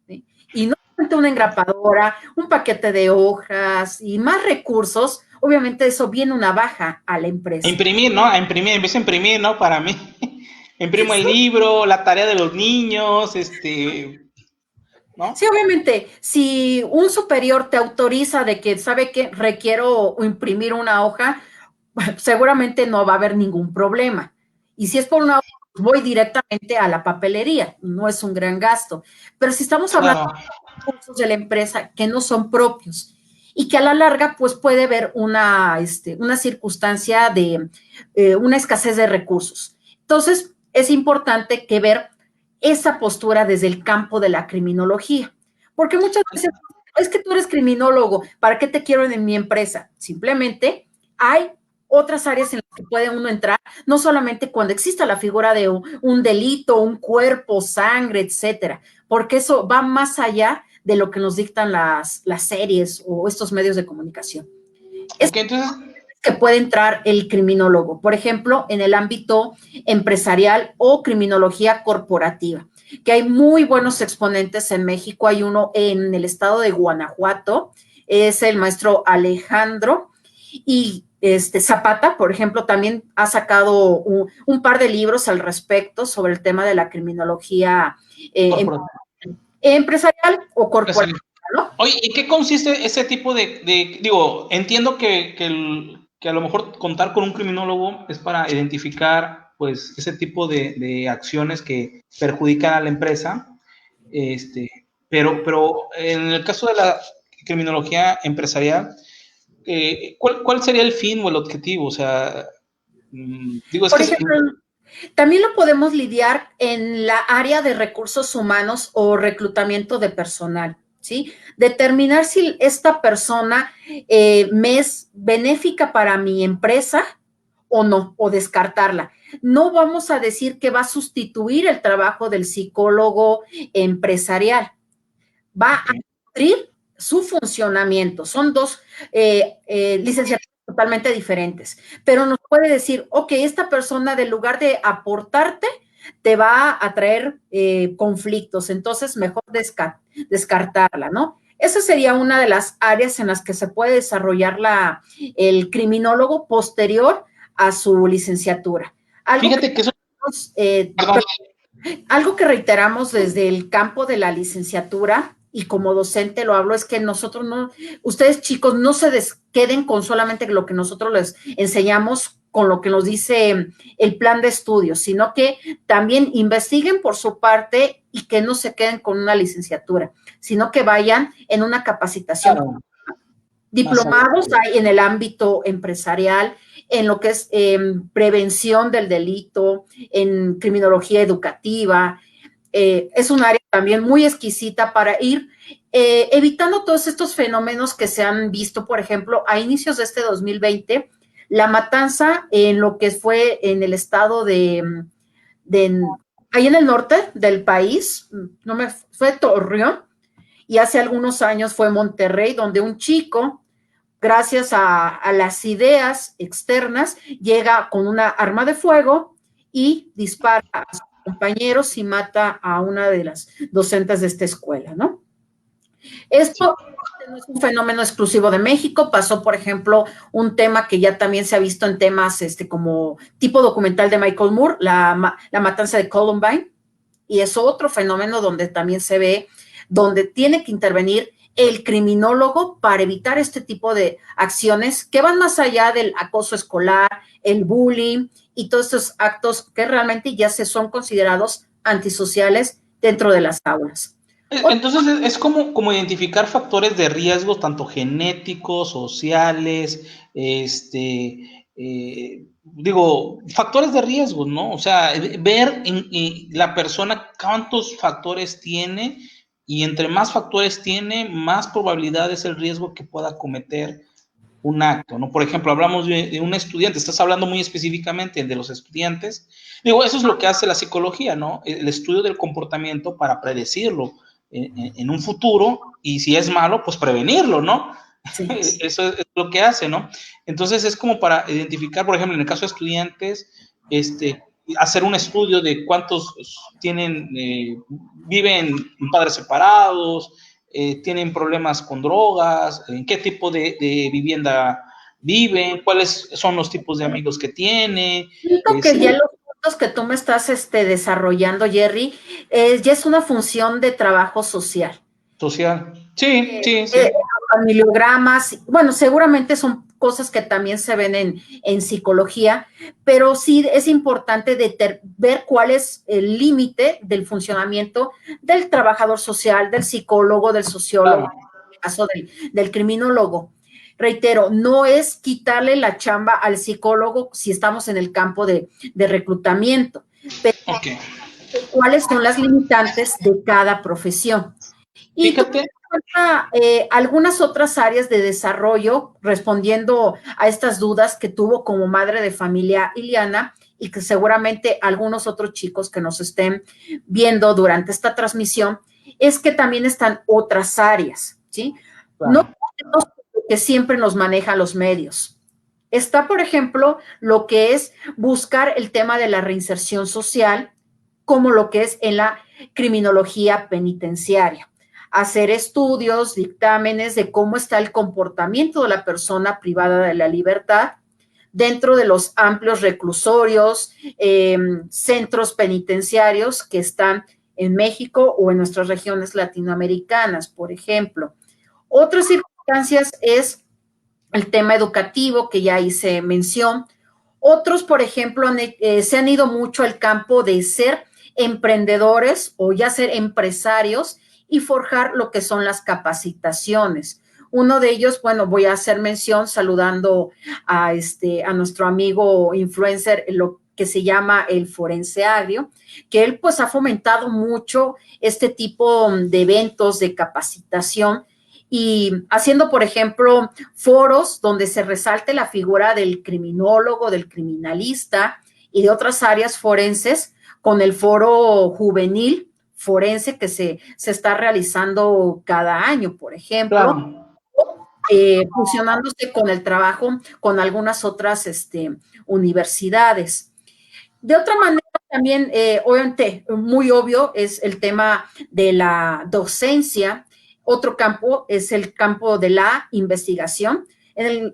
¿sí? Y no solamente una engrapadora, un paquete de hojas y más recursos, obviamente eso viene una baja a la A empresa. imprimir, ¿no? Empiezo a imprimir, ¿no? Para mí. Imprimo el Sí, libro, la tarea de los niños, ¿no? sí, obviamente, si un superior te autoriza de que, ¿sabe qué? Requiero imprimir una hoja, seguramente no va a haber ningún problema. Y si es por una hoja, voy directamente a la papelería, no es un gran gasto. Pero si estamos hablando Claro. de recursos de la empresa que no son propios y que a la larga, pues puede haber una circunstancia de una escasez de recursos. Entonces, es importante que ver esa postura desde el campo de la criminología. Porque muchas veces es que tú eres criminólogo, ¿para qué te quiero en mi empresa? Simplemente hay otras áreas en las que puede uno entrar, no solamente cuando exista la figura de un delito, un cuerpo, sangre, etcétera, porque eso va más allá de lo que nos dictan las series o estos medios de comunicación. Es Ok, entonces, que puede entrar el criminólogo, por ejemplo, en el ámbito empresarial o criminología corporativa, que hay muy buenos exponentes en México. Hay uno en el estado de Guanajuato, es el maestro Alejandro, y Zapata, por ejemplo, también ha sacado par de libros al respecto sobre el tema de la criminología empresarial o corporativa, ¿no? Oye, ¿y qué consiste ese tipo digo, entiendo que a lo mejor contar con un criminólogo es para identificar, pues, ese tipo de acciones que perjudican a la empresa, pero en el caso de la criminología empresarial, ¿cuál sería el fin o el objetivo? O sea, digo, es Por que... ejemplo, también lo podemos lidiar en la área de recursos humanos o reclutamiento de personal, ¿sí? Determinar si esta persona me es benéfica para mi empresa o no, o descartarla. No vamos a decir que va a sustituir el trabajo del psicólogo empresarial, va a Okay. nutrir su funcionamiento. Son dos licenciaturas totalmente diferentes, pero nos puede decir, ok, esta persona, de lugar de aportarte, te va a traer conflictos, entonces mejor descartarla, ¿no? Esa sería una de las áreas en las que se puede desarrollar el criminólogo posterior a su licenciatura. Algo que, Fíjate que eso... eh, Perdón. algo que reiteramos desde el campo de la licenciatura, y como docente lo hablo, es que nosotros no, ustedes chicos, no se queden con solamente lo que nosotros les enseñamos, con lo que nos dice el plan de estudios, sino que también investiguen por su parte y que no se queden con una licenciatura, sino que vayan en una capacitación. Claro, más Diplomados hay en el ámbito empresarial, en lo que es prevención del delito, en criminología educativa. Es un área también muy exquisita para ir evitando todos estos fenómenos que se han visto, por ejemplo, a inicios de este 2020, la matanza en lo que fue en el estado de ahí en el norte del país, fue Torreón, y hace algunos años fue Monterrey, donde un chico, gracias a las ideas externas, llega con una arma de fuego y dispara a sus compañeros y mata a una de las docentes de esta escuela, ¿no? Esto no es un fenómeno exclusivo de México, pasó, por ejemplo, un tema que ya también se ha visto en temas como tipo documental de Michael Moore, la matanza de Columbine, y es otro fenómeno donde también se ve, donde tiene que intervenir el criminólogo para evitar este tipo de acciones que van más allá del acoso escolar, el bullying y todos estos actos que realmente ya se son considerados antisociales dentro de las aulas. Entonces es como identificar factores de riesgo, tanto genéticos, sociales, digo, factores de riesgo, ¿no? O sea, ver en la persona cuántos factores tiene, y entre más factores tiene, más probabilidad es el riesgo que pueda cometer un acto, ¿no? Por ejemplo, hablamos de un estudiante, estás hablando muy específicamente de los estudiantes. Digo, eso es lo que hace la psicología, ¿no? El estudio del comportamiento para predecirlo en un futuro, y si es malo, pues prevenirlo, ¿no? Sí. Eso es lo que hace, ¿no? Entonces es como para identificar, por ejemplo, en el caso de estudiantes, hacer un estudio de cuántos tienen, viven en padres separados, tienen problemas con drogas, en qué tipo de vivienda viven, cuáles son los tipos de amigos que tiene. Siento que ya los puntos que tú me estás desarrollando, Jerry, ya es una función de trabajo social. Social. Sí, sí, sí. Familiogramas, bueno, seguramente son cosas que también se ven en psicología, pero sí es importante ver cuál es el límite del funcionamiento del trabajador social, del psicólogo, del sociólogo, Claro. en el caso del criminólogo. Reitero, no es quitarle la chamba al psicólogo si estamos en el campo de reclutamiento, pero Ok. cuáles son las limitantes de cada profesión. Y tú Fíjate. algunas otras áreas de desarrollo, respondiendo a estas dudas que tuvo como madre de familia Iliana, y que seguramente algunos otros chicos que nos estén viendo durante esta transmisión, es que también están otras áreas, ¿sí? No Claro. que siempre nos manejan los medios. Está, por ejemplo, lo que es buscar el tema de la reinserción social, como lo que es en la criminología penitenciaria. Hacer estudios, dictámenes de cómo está el comportamiento de la persona privada de la libertad dentro de los amplios reclusorios, centros penitenciarios que están en México o en nuestras regiones latinoamericanas, por ejemplo. Otras circunstancias es el tema educativo, que ya hice mención. Otros, por ejemplo, se han ido mucho al campo de ser emprendedores o ya ser empresarios y forjar lo que son las capacitaciones. Uno de ellos, bueno, voy a hacer mención saludando a nuestro amigo influencer, lo que se llama el Forense Agrio, que él pues ha fomentado mucho este tipo de eventos de capacitación y haciendo, por ejemplo, foros donde se resalte la figura del criminólogo, del criminalista y de otras áreas forenses, con el foro juvenil forense que se está realizando cada año, por ejemplo, Claro. fusionándose con el trabajo con algunas otras universidades. De otra manera, también, obviamente, muy obvio es el tema de la docencia. Otro campo es el campo de la investigación.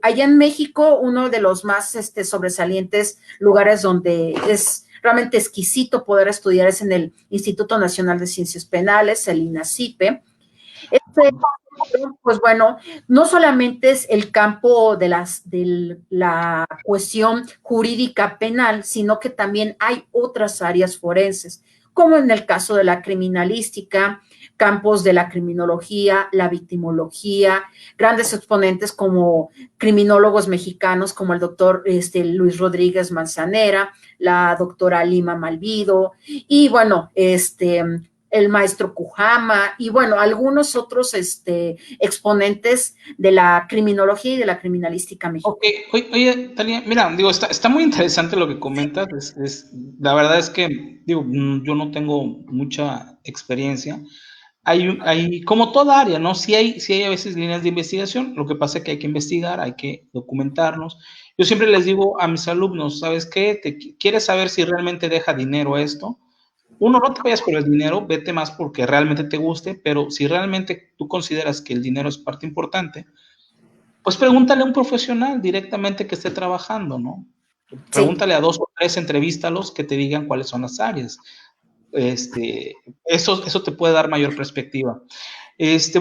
Allá en México, uno de los más sobresalientes lugares donde es realmente exquisito poder estudiar es en el Instituto Nacional de Ciencias Penales, el INACIPE. Este, pues bueno, no solamente es el campo de la cuestión jurídica penal, sino que también hay otras áreas forenses, como en el caso de la criminalística, campos de la criminología, la victimología, grandes exponentes como criminólogos mexicanos como el doctor Luis Rodríguez Manzanera, la doctora Lima Malvido, y bueno, el maestro Kujama y bueno, algunos otros exponentes de la criminología y de la criminalística Ok, mexicana. oye, Tania, mira, digo, está muy interesante lo que comentas. La verdad es que, digo, yo no tengo mucha experiencia. Como toda área, ¿no? Sí hay a veces líneas de investigación. Lo que pasa es que hay que investigar, hay que documentarnos. Yo siempre les digo a mis alumnos, ¿sabes qué? ¿Quieres saber si realmente deja dinero esto? Uno, no te vayas por el dinero, vete más porque realmente te guste, pero si realmente tú consideras que el dinero es parte importante, pues pregúntale a un profesional directamente que esté trabajando, ¿no? Sí. Pregúntale a 2 o 3, entrevístalos que te digan cuáles son las áreas. Eso te puede dar mayor perspectiva.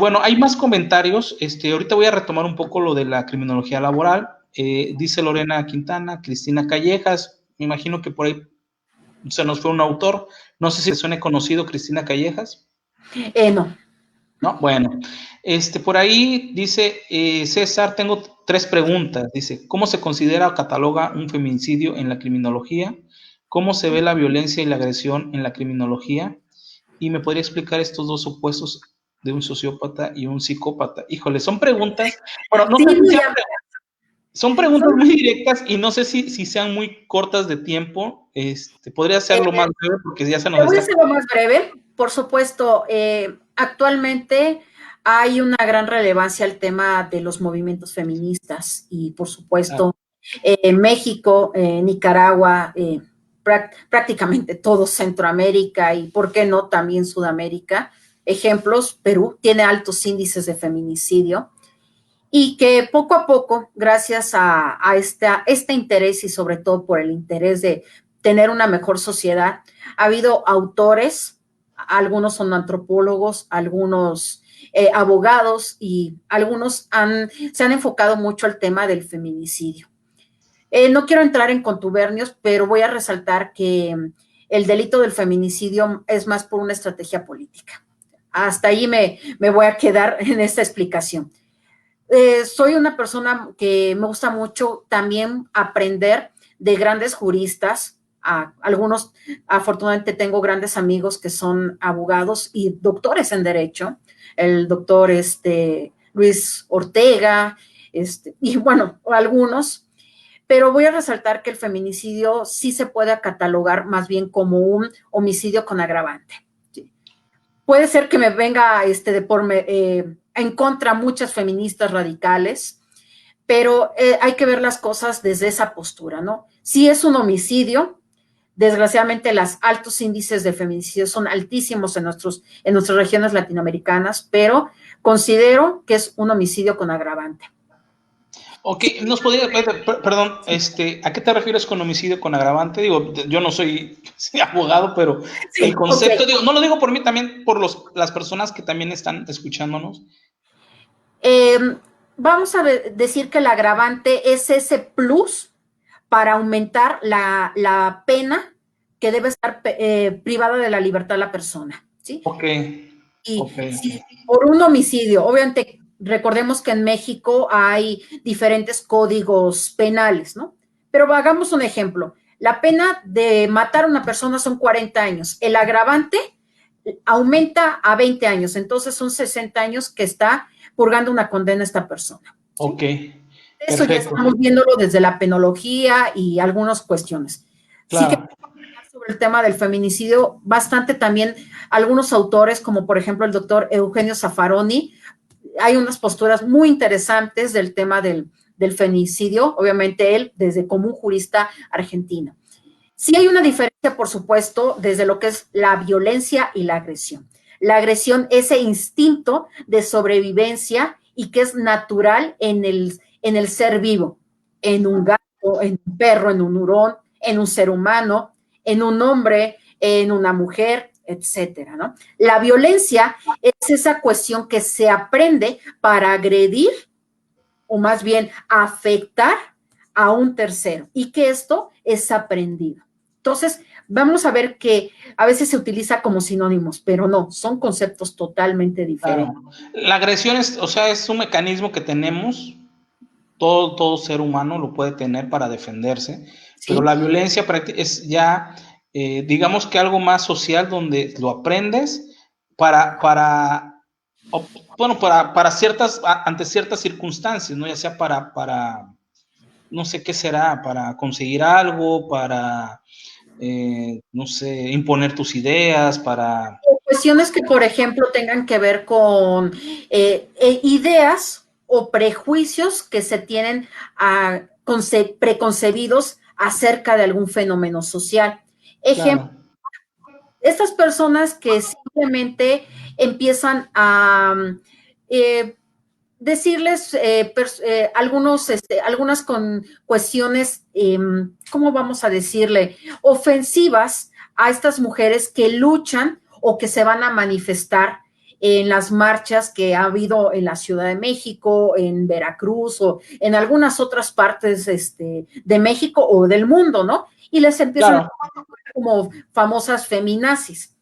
Bueno, hay más comentarios. Ahorita voy a retomar un poco lo de la criminología laboral. Dice Lorena Quintana, Cristina Callejas, me imagino que por ahí se nos fue un autor. No sé si le suene conocido Cristina Callejas. No. No, bueno, por ahí dice César, tengo 3 preguntas. Dice, ¿cómo se considera o cataloga un feminicidio en la criminología? ¿Cómo se ve la violencia y la agresión en la criminología? ¿Y me podría explicar estos dos opuestos de un sociópata y un psicópata? Híjole, son preguntas, bueno, no Sí, sé si muy sean, amplio. son preguntas muy directas y no sé si sean muy cortas de tiempo. Podría hacerlo más breve porque ya se nos Te voy a está. hacerlo más breve. Por supuesto, actualmente hay una gran relevancia al tema de los movimientos feministas y, por supuesto, México, Nicaragua, prácticamente todo Centroamérica y, ¿por qué no?, también Sudamérica. Ejemplos, Perú tiene altos índices de feminicidio y que poco a poco, gracias a este interés y sobre todo por el interés de tener una mejor sociedad, ha habido autores, algunos son antropólogos, algunos abogados y algunos se han enfocado mucho al tema del feminicidio. No quiero entrar en contubernios, pero voy a resaltar que el delito del feminicidio es más por una estrategia política. Hasta ahí me voy a quedar en esta explicación. Soy una persona que me gusta mucho también aprender de grandes juristas. Algunos, afortunadamente, tengo grandes amigos que son abogados y doctores en derecho. El doctor Luis Ortega, y bueno, algunos. Pero voy a resaltar que el feminicidio sí se puede catalogar más bien como un homicidio con agravante. ¿Sí? Puede ser que me venga en contra muchas feministas radicales, pero hay que ver las cosas desde esa postura, ¿no? Si es un homicidio, desgraciadamente los altos índices de feminicidio son altísimos en nuestras regiones latinoamericanas, pero considero que es un homicidio con agravante. Ok, perdón, ¿a qué te refieres con homicidio con agravante? Digo, yo no soy sí, abogado, pero el Sí, ok. concepto, digo, no lo digo por mí, también por las personas que también están escuchándonos. Eh, Vamos a decir que el agravante es ese plus para aumentar la pena que debe estar privada de la libertad la persona, ¿sí? Ok, Y ok. si por un homicidio, obviamente recordemos que en México hay diferentes códigos penales, ¿no? Pero hagamos un ejemplo. La pena de matar a una persona son 40 años. El agravante aumenta a 20 años. Entonces son 60 años que está purgando una condena esta persona. ¿Sí? Ok, Eso ya perfecto. estamos viéndolo desde la penología y algunas cuestiones. Sí que Claro, sobre el tema del feminicidio, bastante también algunos autores, como por ejemplo el doctor Eugenio Zaffaroni, hay unas posturas muy interesantes del tema del feminicidio, obviamente él desde como un jurista argentino. Sí hay una diferencia, por supuesto, desde lo que es la violencia y la agresión. La agresión, ese instinto de sobrevivencia y que es natural en el ser vivo, en un gato, en un perro, en un hurón, en un ser humano, en un hombre, en una mujer, etcétera, ¿no? La violencia es esa cuestión que se aprende para agredir o más bien afectar a un tercero y que esto es aprendido. Entonces, vamos a ver que a veces se utiliza como sinónimos, pero no, son conceptos totalmente diferentes. claro. La agresión es, o sea, es un mecanismo que tenemos, todo ser humano lo puede tener para defenderse, pero ¿Sí? la violencia es ya, digamos que algo más social donde lo aprendes para bueno, para ciertas, ante ciertas circunstancias, ¿no? Ya sea no sé qué será, para conseguir algo, para, no sé, imponer tus ideas, para... Cuestiones que, por ejemplo, tengan que ver con ideas o prejuicios que se tienen preconcebidos acerca de algún fenómeno social. Ejemplo, Claro, estas personas que simplemente empiezan a eh, decirles algunas con cuestiones, ¿cómo vamos a decirle? Ofensivas a estas mujeres que luchan o que se van a manifestar en las marchas que ha habido en la Ciudad de México, en Veracruz o en algunas otras partes de México o del mundo, ¿no? Y les empiezan a claro, como famosas feminazis.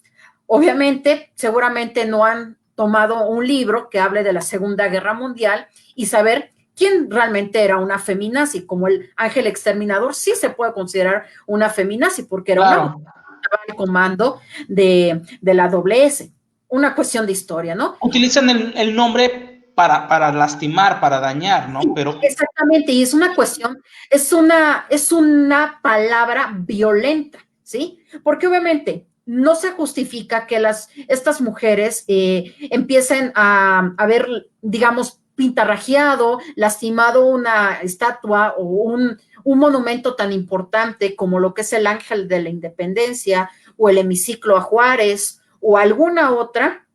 Obviamente, seguramente no han tomado un libro que hable de la Segunda Guerra Mundial y saber quién realmente era una feminazi, como el Ángel Exterminador sí se puede considerar una feminazi porque era una mujer claro. que estaba en el comando de la doble S. Una cuestión de historia, ¿no? Utilizan el nombre para lastimar, para dañar, ¿no? Pero, Exactamente, y es una cuestión, es una palabra violenta, ¿sí? Porque obviamente no se justifica que estas mujeres empiecen a ver, digamos, pintarrajeado, lastimado una estatua o un monumento tan importante como lo que es el Ángel de la Independencia o el hemiciclo a Juárez o alguna otra,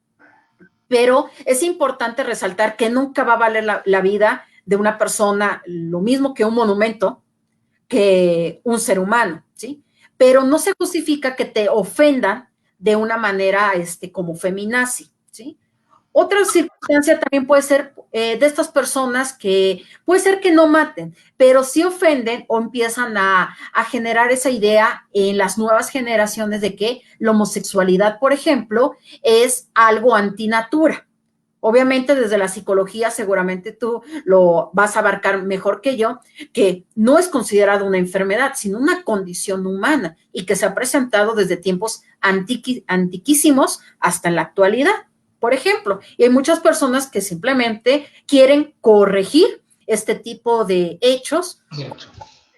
pero es importante resaltar que nunca va a valer la vida de una persona lo mismo que un monumento, que un ser humano, ¿sí? Pero no se justifica que te ofendan de una manera como feminazi, ¿sí? Otra circunstancia también puede ser de estas personas que puede ser que no maten, pero sí ofenden o empiezan a generar esa idea en las nuevas generaciones de que la homosexualidad, por ejemplo, es algo antinatura. Obviamente desde la psicología seguramente tú lo vas a abarcar mejor que yo, que no es considerado una enfermedad, sino una condición humana y que se ha presentado desde tiempos antiquísimos hasta en la actualidad, por ejemplo. Y hay muchas personas que simplemente quieren corregir este tipo de hechos,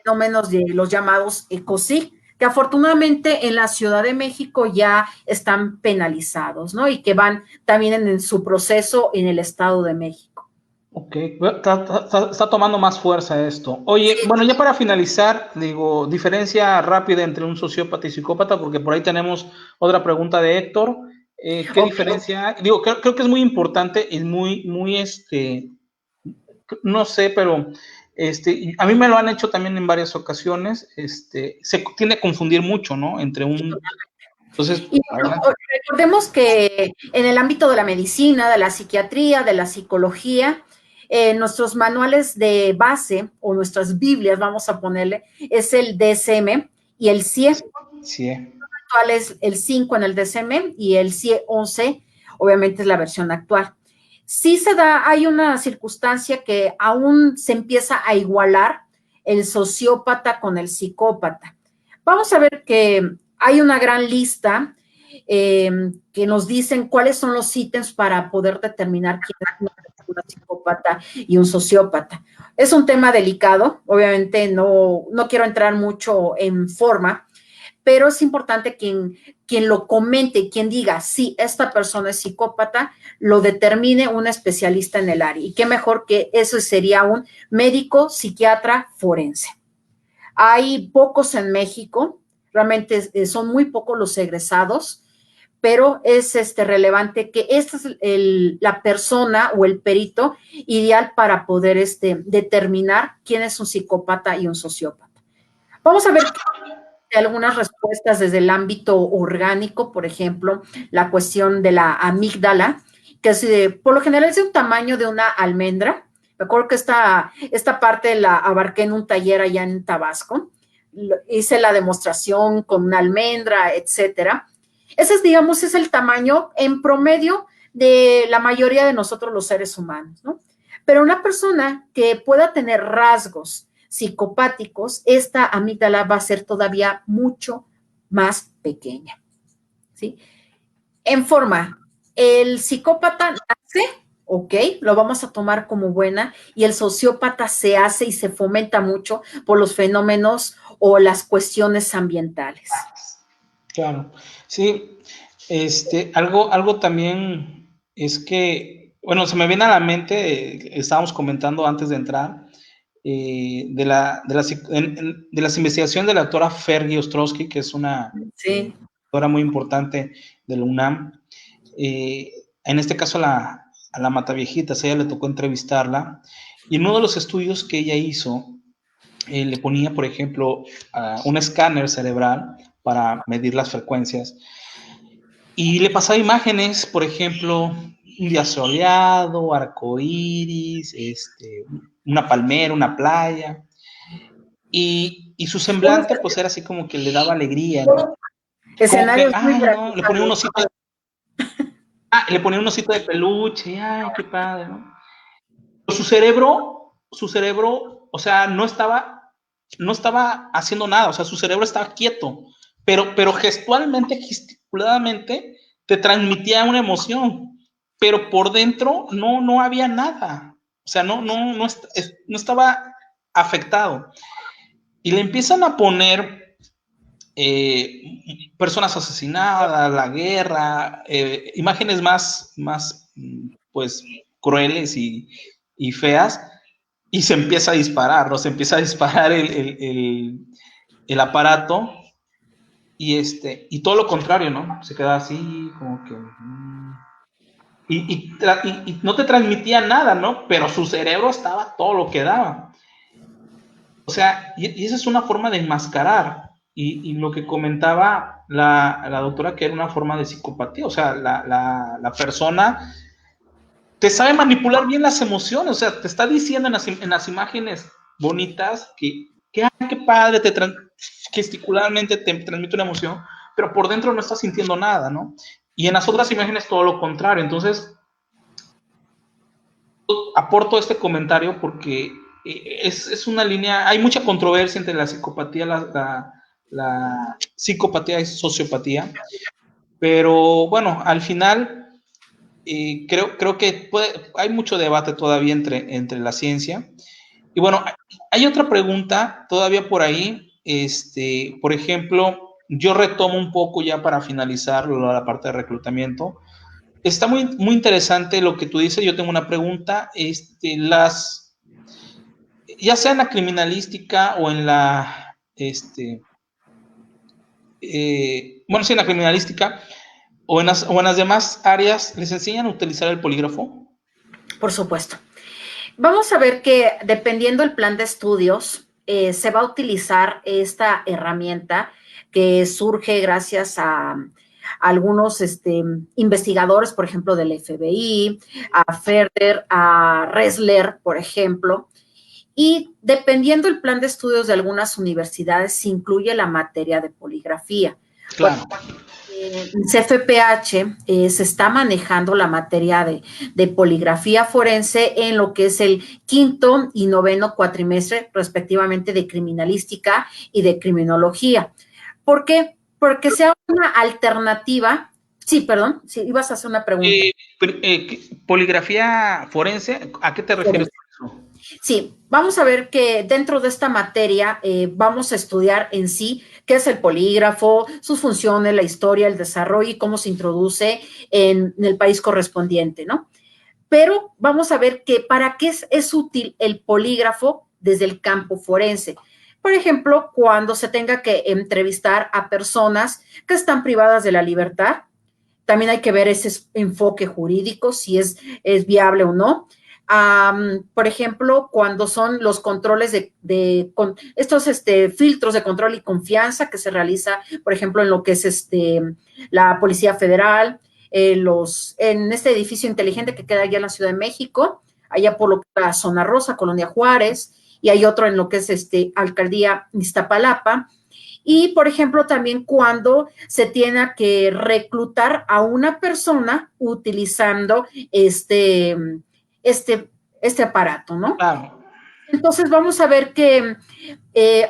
fenómenos de los llamados ECOSIG, que afortunadamente en la Ciudad de México ya están penalizados, ¿no? Y que van también en su proceso en el Estado de México. ok, está tomando más fuerza esto. Oye, bueno, ya para finalizar, digo, diferencia rápida entre un sociópata y psicópata, porque por ahí tenemos otra pregunta de Héctor. ¿Qué Ok, diferencia hay? Digo, creo que es muy importante y muy, no sé, pero a mí me lo han hecho también en varias ocasiones. Se tiende a confundir mucho, ¿no? Entre un. Entonces, y bueno, adelante. recordemos que en el ámbito de la medicina, de la psiquiatría, de la psicología, nuestros manuales de base o nuestras Biblias, vamos a ponerle, es el DSM y el CIE. Sí, Actual es el 5 en el DSM y el CIE 11, obviamente es la versión actual. sí se da, hay una circunstancia que aún se empieza a igualar el sociópata con el psicópata. Vamos a ver que hay una gran lista que nos dicen cuáles son los ítems para poder determinar quién es una persona psicópata y un sociópata. Es un tema delicado, obviamente no quiero entrar mucho en forma, pero es importante quien lo comente, quien diga, sí, esta persona es psicópata, lo determine un especialista en el área. Y qué mejor que eso sería un médico psiquiatra forense. Hay pocos en México, realmente son muy pocos los egresados, pero es relevante que esta es la persona o el perito ideal para poder determinar quién es un psicópata y un sociópata. Vamos a ver algunas respuestas desde el ámbito orgánico, por ejemplo, la cuestión de la amígdala, que es por lo general es de un tamaño de una almendra. Me acuerdo que esta parte la abarqué en un taller allá en Tabasco. Hice la demostración con una almendra, etcétera. Ese es, digamos, es el tamaño en promedio de la mayoría de nosotros los seres humanos, ¿no? Pero una persona que pueda tener rasgos psicopáticos, esta amígdala va a ser todavía mucho más pequeña, ¿sí? En forma, el psicópata nace, ok, lo vamos a tomar como buena, y el sociópata se hace y se fomenta mucho por los fenómenos o las cuestiones ambientales. Claro, sí, algo también es que, bueno, se me viene a la mente, estábamos comentando antes de entrar, de las investigaciones de la doctora Fergie Ostrowski, que es una Sí. doctora muy importante de la UNAM. En este caso a la Mataviejitas, a ella le tocó entrevistarla, y en uno de los estudios que ella hizo, le ponía, por ejemplo, un escáner cerebral para medir las frecuencias, y le pasaba imágenes, por ejemplo, un día soleado, arcoíris, una palmera, una playa, y su semblante pues era así como que le daba alegría, ¿no? Como que, Escenarios muy ay, no, gratificantes. le ponía un osito de peluche, ay, qué padre, ¿no? Su cerebro, o sea, no estaba haciendo nada, o sea, su cerebro estaba quieto, pero gestualmente, gesticuladamente, te transmitía una emoción, pero por dentro no había nada, o sea, no estaba afectado. Y le empiezan a poner personas asesinadas, la guerra, imágenes más, pues, crueles y feas, y se empieza a disparar, ¿no? Se empieza a disparar el aparato, y todo lo contrario, ¿no? Se queda así, como que... y no te transmitía nada, ¿no? Pero su cerebro estaba todo lo que daba. O sea, y esa es una forma de enmascarar. Y lo que comentaba la doctora, que era una forma de psicopatía. O sea, la persona te sabe manipular bien las emociones. O sea, te está diciendo en las imágenes bonitas que ay, qué padre, gesticularmente te transmite una emoción, pero por dentro no estás sintiendo nada, ¿no? Y en las otras imágenes todo lo contrario. Entonces, aporto este comentario porque es una línea, hay mucha controversia entre la psicopatía, la psicopatía y sociopatía, pero bueno, al final creo que hay mucho debate todavía entre la ciencia. Y bueno, hay otra pregunta todavía por ahí, por ejemplo, yo retomo un poco ya para finalizar la parte de reclutamiento. Está muy interesante lo que tú dices. Yo tengo una pregunta. Ya sea en la criminalística o en bueno, sí, en la criminalística o en las demás áreas, ¿les enseñan a utilizar el polígrafo? Por supuesto. Vamos a ver que dependiendo del plan de estudios, se va a utilizar esta herramienta que surge gracias a algunos investigadores, por ejemplo, del FBI, a Ferder, a Ressler, por ejemplo. Y dependiendo del plan de estudios de algunas universidades, se incluye la materia de poligrafía. Claro. En CFPH se está manejando la materia de poligrafía forense en lo que es el quinto y noveno cuatrimestre, respectivamente, de criminalística y de criminología. ¿Por qué? Porque sea una alternativa. Sí, perdón, sí, ibas a hacer una pregunta. Poligrafía forense, ¿a qué te refieres con eso? Sí, vamos a ver que dentro de esta materia vamos a estudiar en sí qué es el polígrafo, sus funciones, la historia, el desarrollo y cómo se introduce en el país correspondiente, ¿no? Pero vamos a ver que para qué es útil el polígrafo desde el campo forense. Por ejemplo, cuando se tenga que entrevistar a personas que están privadas de la libertad, también hay que ver ese enfoque jurídico, si es viable o no. Por ejemplo, cuando son los controles con estos filtros de control y confianza que se realiza, por ejemplo, en lo que es la Policía Federal, en este edificio inteligente que queda allá en la Ciudad de México, allá por lo que es la Zona Rosa, Colonia Juárez, y hay otro en lo que es Alcaldía Iztapalapa. Y, por ejemplo, también cuando se tiene que reclutar a una persona utilizando este, este aparato, ¿no? Claro. Entonces vamos a ver que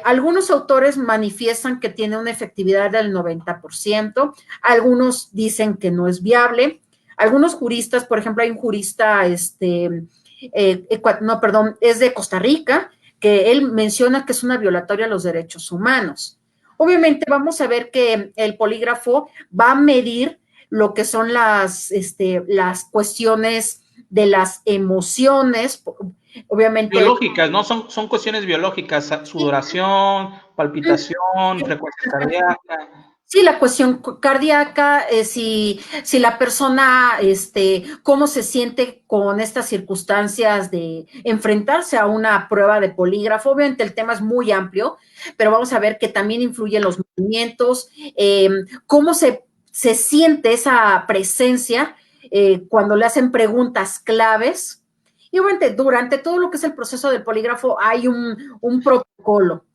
algunos autores manifiestan que tiene una efectividad del 90%, algunos dicen que no es viable, algunos juristas, por ejemplo, hay un jurista, no, perdón, es de Costa Rica, que él menciona que es una violatoria a los derechos humanos. Obviamente vamos a ver que el polígrafo va a medir lo que son las cuestiones de las emociones, obviamente. Biológicas, ¿no? Son cuestiones biológicas, sudoración, palpitación, frecuencia cardíaca. Sí, la cuestión cardíaca, si la persona, cómo se siente con estas circunstancias de enfrentarse a una prueba de polígrafo. Obviamente el tema es muy amplio, pero vamos a ver que también influyen los movimientos, cómo se siente esa presencia cuando le hacen preguntas claves. Y obviamente durante todo lo que es el proceso del polígrafo hay un protocolo,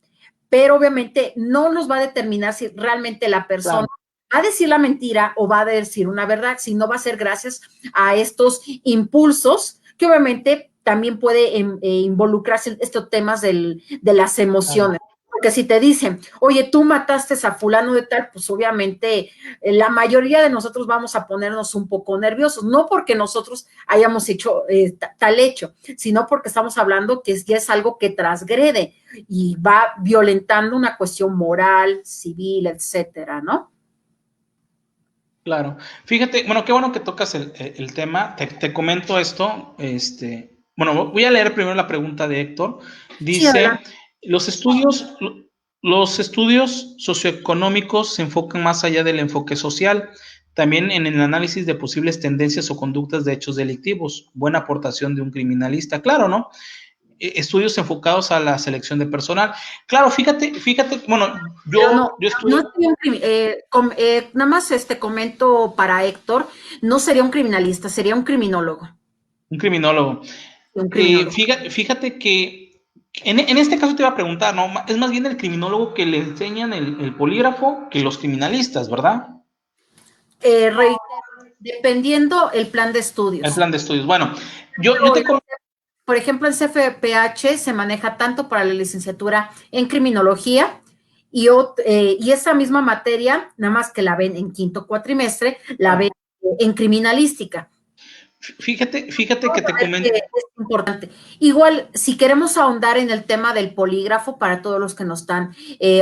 pero obviamente no nos va a determinar si realmente la persona Claro. va a decir la mentira o va a decir una verdad, sino va a ser gracias a estos impulsos que obviamente también puede involucrarse en estos temas de las emociones. Claro. Porque si te dicen, oye, tú mataste a fulano de tal, pues obviamente la mayoría de nosotros vamos a ponernos un poco nerviosos, no porque nosotros hayamos hecho tal hecho, sino porque estamos hablando que ya es algo que transgrede y va violentando una cuestión moral, civil, etcétera, ¿no? Claro. Fíjate, bueno, qué bueno que tocas el tema. Te comento esto. Bueno, voy a leer primero la pregunta de Héctor. Sí, Dice, adelante. los estudios, los estudios socioeconómicos se enfocan más allá del enfoque social, también en el análisis de posibles tendencias o conductas de hechos delictivos. Buena aportación de un criminalista, claro, ¿no? Estudios enfocados a la selección de personal. Claro, fíjate, bueno, Pero yo no estudio sería nada más comento para Héctor, no sería un criminalista, sería un criminólogo. un criminólogo. Un criminólogo. Fíjate que en este caso te iba a preguntar, ¿no? Es más bien el criminólogo que le enseñan el polígrafo que los criminalistas, ¿verdad? Reitero, dependiendo el plan de El estudios. plan de estudios. Bueno, yo te comento. Por ejemplo, en CFPH se maneja tanto para la licenciatura en criminología y esa misma materia, nada más que la ven en quinto cuatrimestre, la ven en criminalística. Fíjate que te Que comento. es importante. Igual, si queremos ahondar en el tema del polígrafo, para todos los que nos están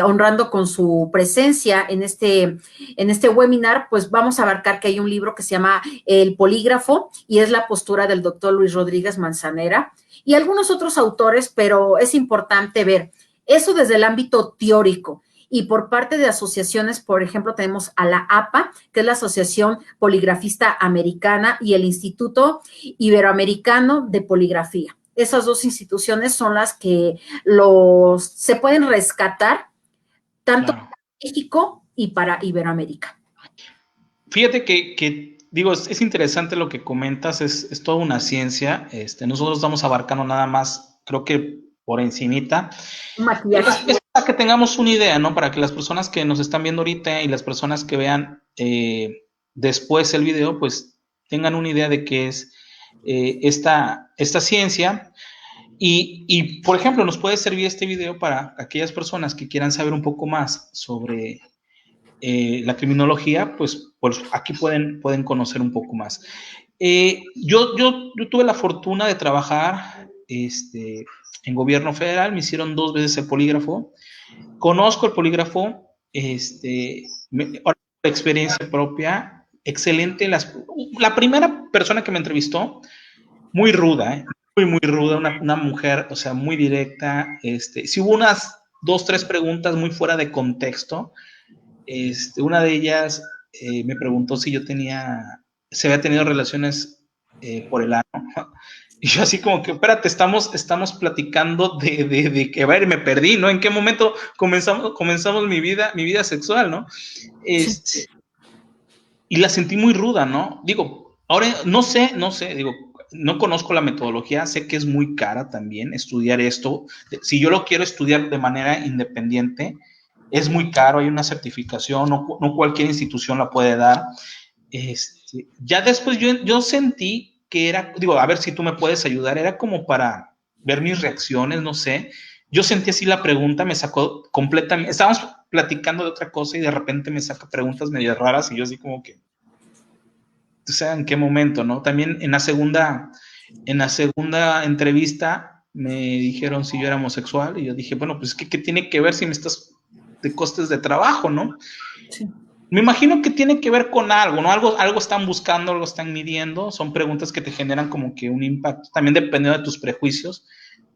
honrando con su presencia en este webinar, pues vamos a abarcar que hay un libro que se llama El polígrafo y es la postura del doctor Luis Rodríguez Manzanera y algunos otros autores, pero es importante ver eso desde el ámbito teórico. Y por parte de asociaciones, por ejemplo, tenemos a la APA, que es la Asociación Poligrafista Americana, y el Instituto Iberoamericano de Poligrafía. Esas dos instituciones son las que se pueden rescatar tanto Claro. para México y para Iberoamérica. Fíjate que digo, es interesante lo que comentas, es toda una ciencia. Nosotros estamos abarcando nada más, creo que por encimita. Un maquillaje. para que tengamos una idea, ¿no? Para que las personas que nos están viendo ahorita y las personas que vean después el video, pues tengan una idea de qué es esta ciencia. Por ejemplo, nos puede servir este video para aquellas personas que quieran saber un poco más sobre la criminología, pues aquí pueden conocer un poco más. Yo tuve la fortuna de trabajar en gobierno federal, me hicieron 2 veces el polígrafo. Conozco el polígrafo, ahora por experiencia propia, excelente. La primera persona que me entrevistó, muy ruda, muy ruda, una mujer, o sea, muy directa. Sí hubo unas 2, 3 preguntas muy fuera de contexto. Una de ellas me preguntó si se había tenido relaciones por el ano. Y yo así como que, espérate, estamos platicando de que, a ver, me perdí, ¿no? ¿En qué momento comenzamos mi vida sexual, ¿no? Sí. Y la sentí muy ruda, ¿no? Digo, ahora no sé, digo, no conozco la metodología, sé que es muy cara también estudiar esto. Si yo lo quiero estudiar de manera independiente, es muy caro, hay una certificación, no cualquier institución la puede dar. Ya después yo sentí que era, digo, a ver si tú me puedes ayudar, era como para ver mis reacciones, no sé. Yo sentí así la pregunta, me sacó completamente, estábamos platicando de otra cosa y de repente me saca preguntas medio raras y yo así como que, o sea, ¿en qué momento, no? También en la segunda entrevista me dijeron si yo era homosexual y yo dije, bueno, pues ¿qué tiene que ver si me estás de costes de trabajo, no? Sí. Me imagino que tiene que ver con algo, ¿no? Algo están buscando, algo están midiendo, son preguntas que te generan como que un impacto, también dependiendo de tus prejuicios.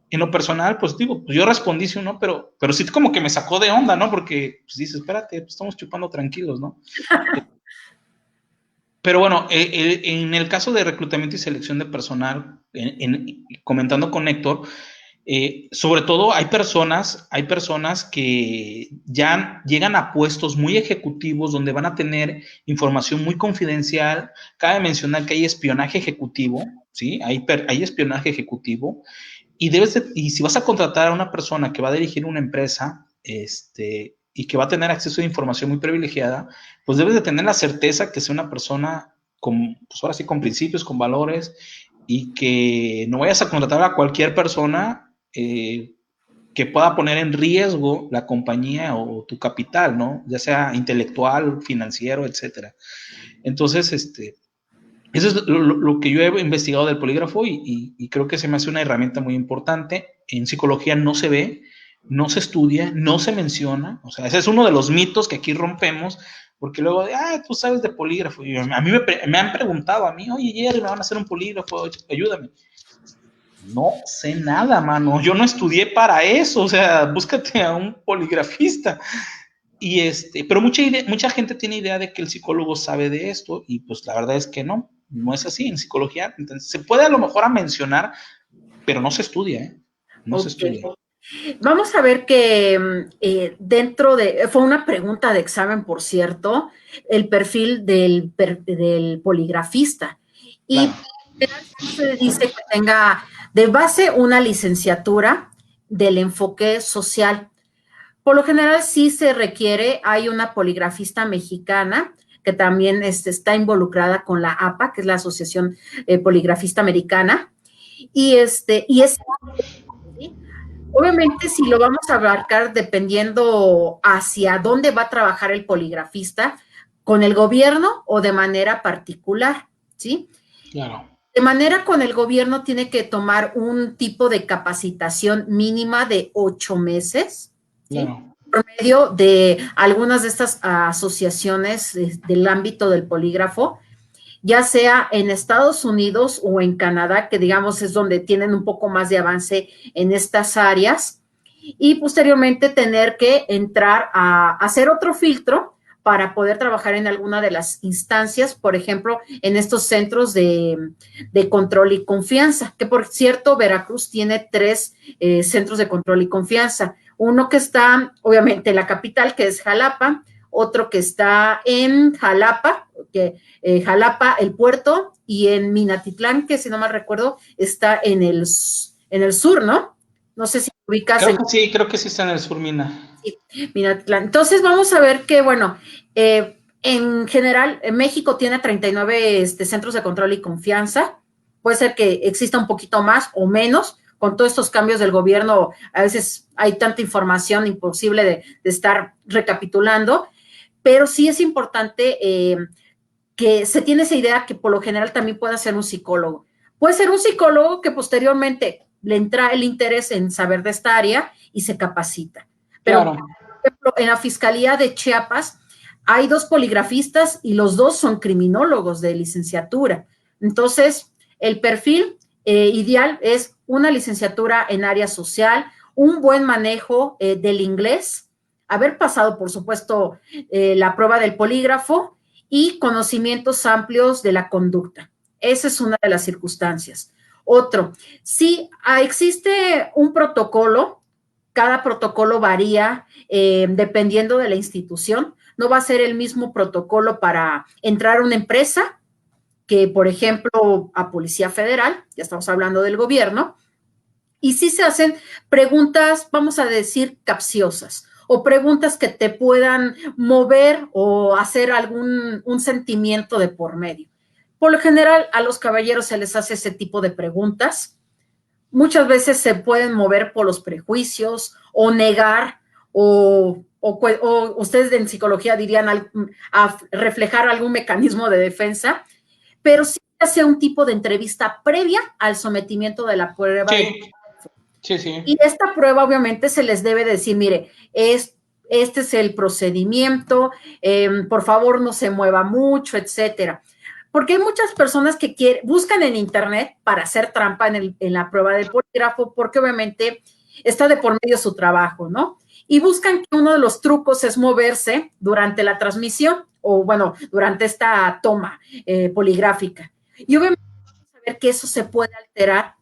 En lo personal, pues digo, pues yo respondí sí o no, pero sí como que me sacó de onda, ¿no? Porque pues dices, espérate, pues estamos chupando tranquilos, ¿no? Pero bueno, en el caso de reclutamiento y selección de personal, comentando con Héctor, sobre todo hay personas que ya llegan a puestos muy ejecutivos donde van a tener información muy confidencial. Cabe mencionar que hay espionaje ejecutivo, ¿sí? Hay espionaje ejecutivo y si vas a contratar a una persona que va a dirigir una empresa, y que va a tener acceso a información muy privilegiada, pues debes de tener la certeza que sea una persona pues ahora sí, con principios, con valores, y que no vayas a contratar a cualquier persona que pueda poner en riesgo la compañía o tu capital, ¿no? Ya sea intelectual, financiero, etcétera. Entonces, eso es lo que yo he investigado del polígrafo y creo que se me hace una herramienta muy importante. En psicología no se ve, no se estudia, no se menciona. O sea, ese es uno de los mitos que aquí rompemos, porque luego, tú sabes de polígrafo. Y a mí me han preguntado a mí, oye, Jerry, me van a hacer un polígrafo, ayúdame. No sé nada, mano. Yo no estudié para eso. O sea, búscate a un poligrafista. Pero mucha gente tiene idea de que el psicólogo sabe de esto y pues la verdad es que no es así en psicología. Entonces, se puede a lo mejor a mencionar, pero no se estudia, ¿eh? No se Okay. estudia. Vamos a ver que fue una pregunta de examen, por cierto, el perfil del poligrafista. Y Claro. se dice que tenga de base una licenciatura del enfoque social. Por lo general sí se requiere, hay una poligrafista mexicana que también está involucrada con la APA, que es la Asociación Poligrafista Americana, y es, ¿sí? Obviamente, si lo vamos a abarcar dependiendo hacia dónde va a trabajar el poligrafista, con el gobierno o de manera particular, ¿sí? Claro. De manera con el gobierno tiene que tomar un tipo de capacitación mínima de 8 meses, ¿sí? Claro. Por medio de algunas de estas asociaciones del ámbito del polígrafo, ya sea en Estados Unidos o en Canadá, que digamos es donde tienen un poco más de avance en estas áreas, y posteriormente tener que entrar a hacer otro filtro para poder trabajar en alguna de las instancias, por ejemplo, en estos centros de control y confianza, que por cierto, Veracruz tiene 3 centros de control y confianza. Uno que está, obviamente, en la capital, que es Jalapa, otro que está en Jalapa, Jalapa, el puerto, y en Minatitlán, que si no mal recuerdo, está en el sur, ¿no? No sé si ubicas Creo que sí está en el sur, Mina. Sí, Minatitlán. Entonces vamos a ver que, bueno, en general, México tiene 39 centros de control y confianza. Puede ser que exista un poquito más o menos. Con todos estos cambios del gobierno, a veces hay tanta información imposible de estar recapitulando, pero sí es importante que se tiene esa idea que por lo general también puede ser un psicólogo. Puede ser un psicólogo que posteriormente le entra el interés en saber de esta área y se capacita. Pero, Claro. por ejemplo, en la Fiscalía de Chiapas hay 2 poligrafistas y los 2 son criminólogos de licenciatura. Entonces, el perfil ideal es una licenciatura en área social, un buen manejo del inglés, haber pasado, por supuesto, la prueba del polígrafo y conocimientos amplios de la conducta. Esa es una de las circunstancias. Otro, si existe un protocolo, cada protocolo varía dependiendo de la institución. No va a ser el mismo protocolo para entrar a una empresa que, por ejemplo, a Policía Federal, ya estamos hablando del gobierno, y sí se hacen preguntas, vamos a decir, capciosas o preguntas que te puedan mover o hacer un sentimiento de por medio. Por lo general, a los caballeros se les hace ese tipo de preguntas. Muchas veces se pueden mover por los prejuicios o negar o ustedes en psicología dirían a reflejar algún mecanismo de defensa, pero sí hace un tipo de entrevista previa al sometimiento de la prueba Sí, de sí. y esta prueba obviamente se les debe decir, mire, este es el procedimiento, por favor no se mueva mucho, etcétera. Porque hay muchas personas que buscan en internet para hacer trampa en la prueba del polígrafo, porque obviamente está de por medio su trabajo, ¿no? Y buscan que uno de los trucos es moverse durante la transmisión o, bueno, durante esta toma poligráfica. Y obviamente saber que eso se puede alterar,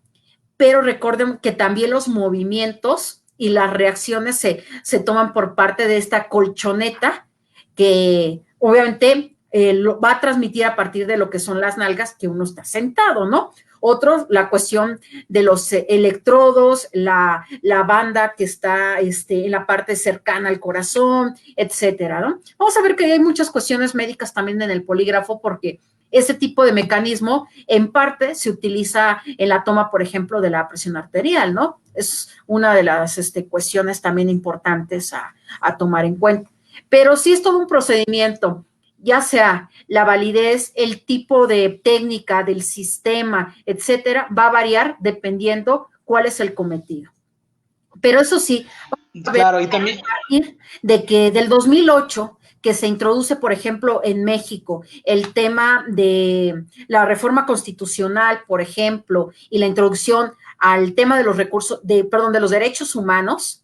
pero recuerden que también los movimientos y las reacciones se toman por parte de esta colchoneta que obviamente lo va a transmitir a partir de lo que son las nalgas que uno está sentado, ¿no? Otro, la cuestión de los electrodos, la banda que está en la parte cercana al corazón, etcétera, ¿no? Vamos a ver que hay muchas cuestiones médicas también en el polígrafo porque ese tipo de mecanismo en parte se utiliza en la toma, por ejemplo, de la presión arterial, ¿no? Es una de las cuestiones también importantes a tomar en cuenta. Pero sí es todo un procedimiento, ya sea la validez, el tipo de técnica del sistema, etcétera, va a variar dependiendo cuál es el cometido. Pero eso sí, Claro, y también, de que del 2008 que se introduce, por ejemplo, en México, el tema de la reforma constitucional, por ejemplo, y la introducción al tema de los recursos, de los derechos humanos,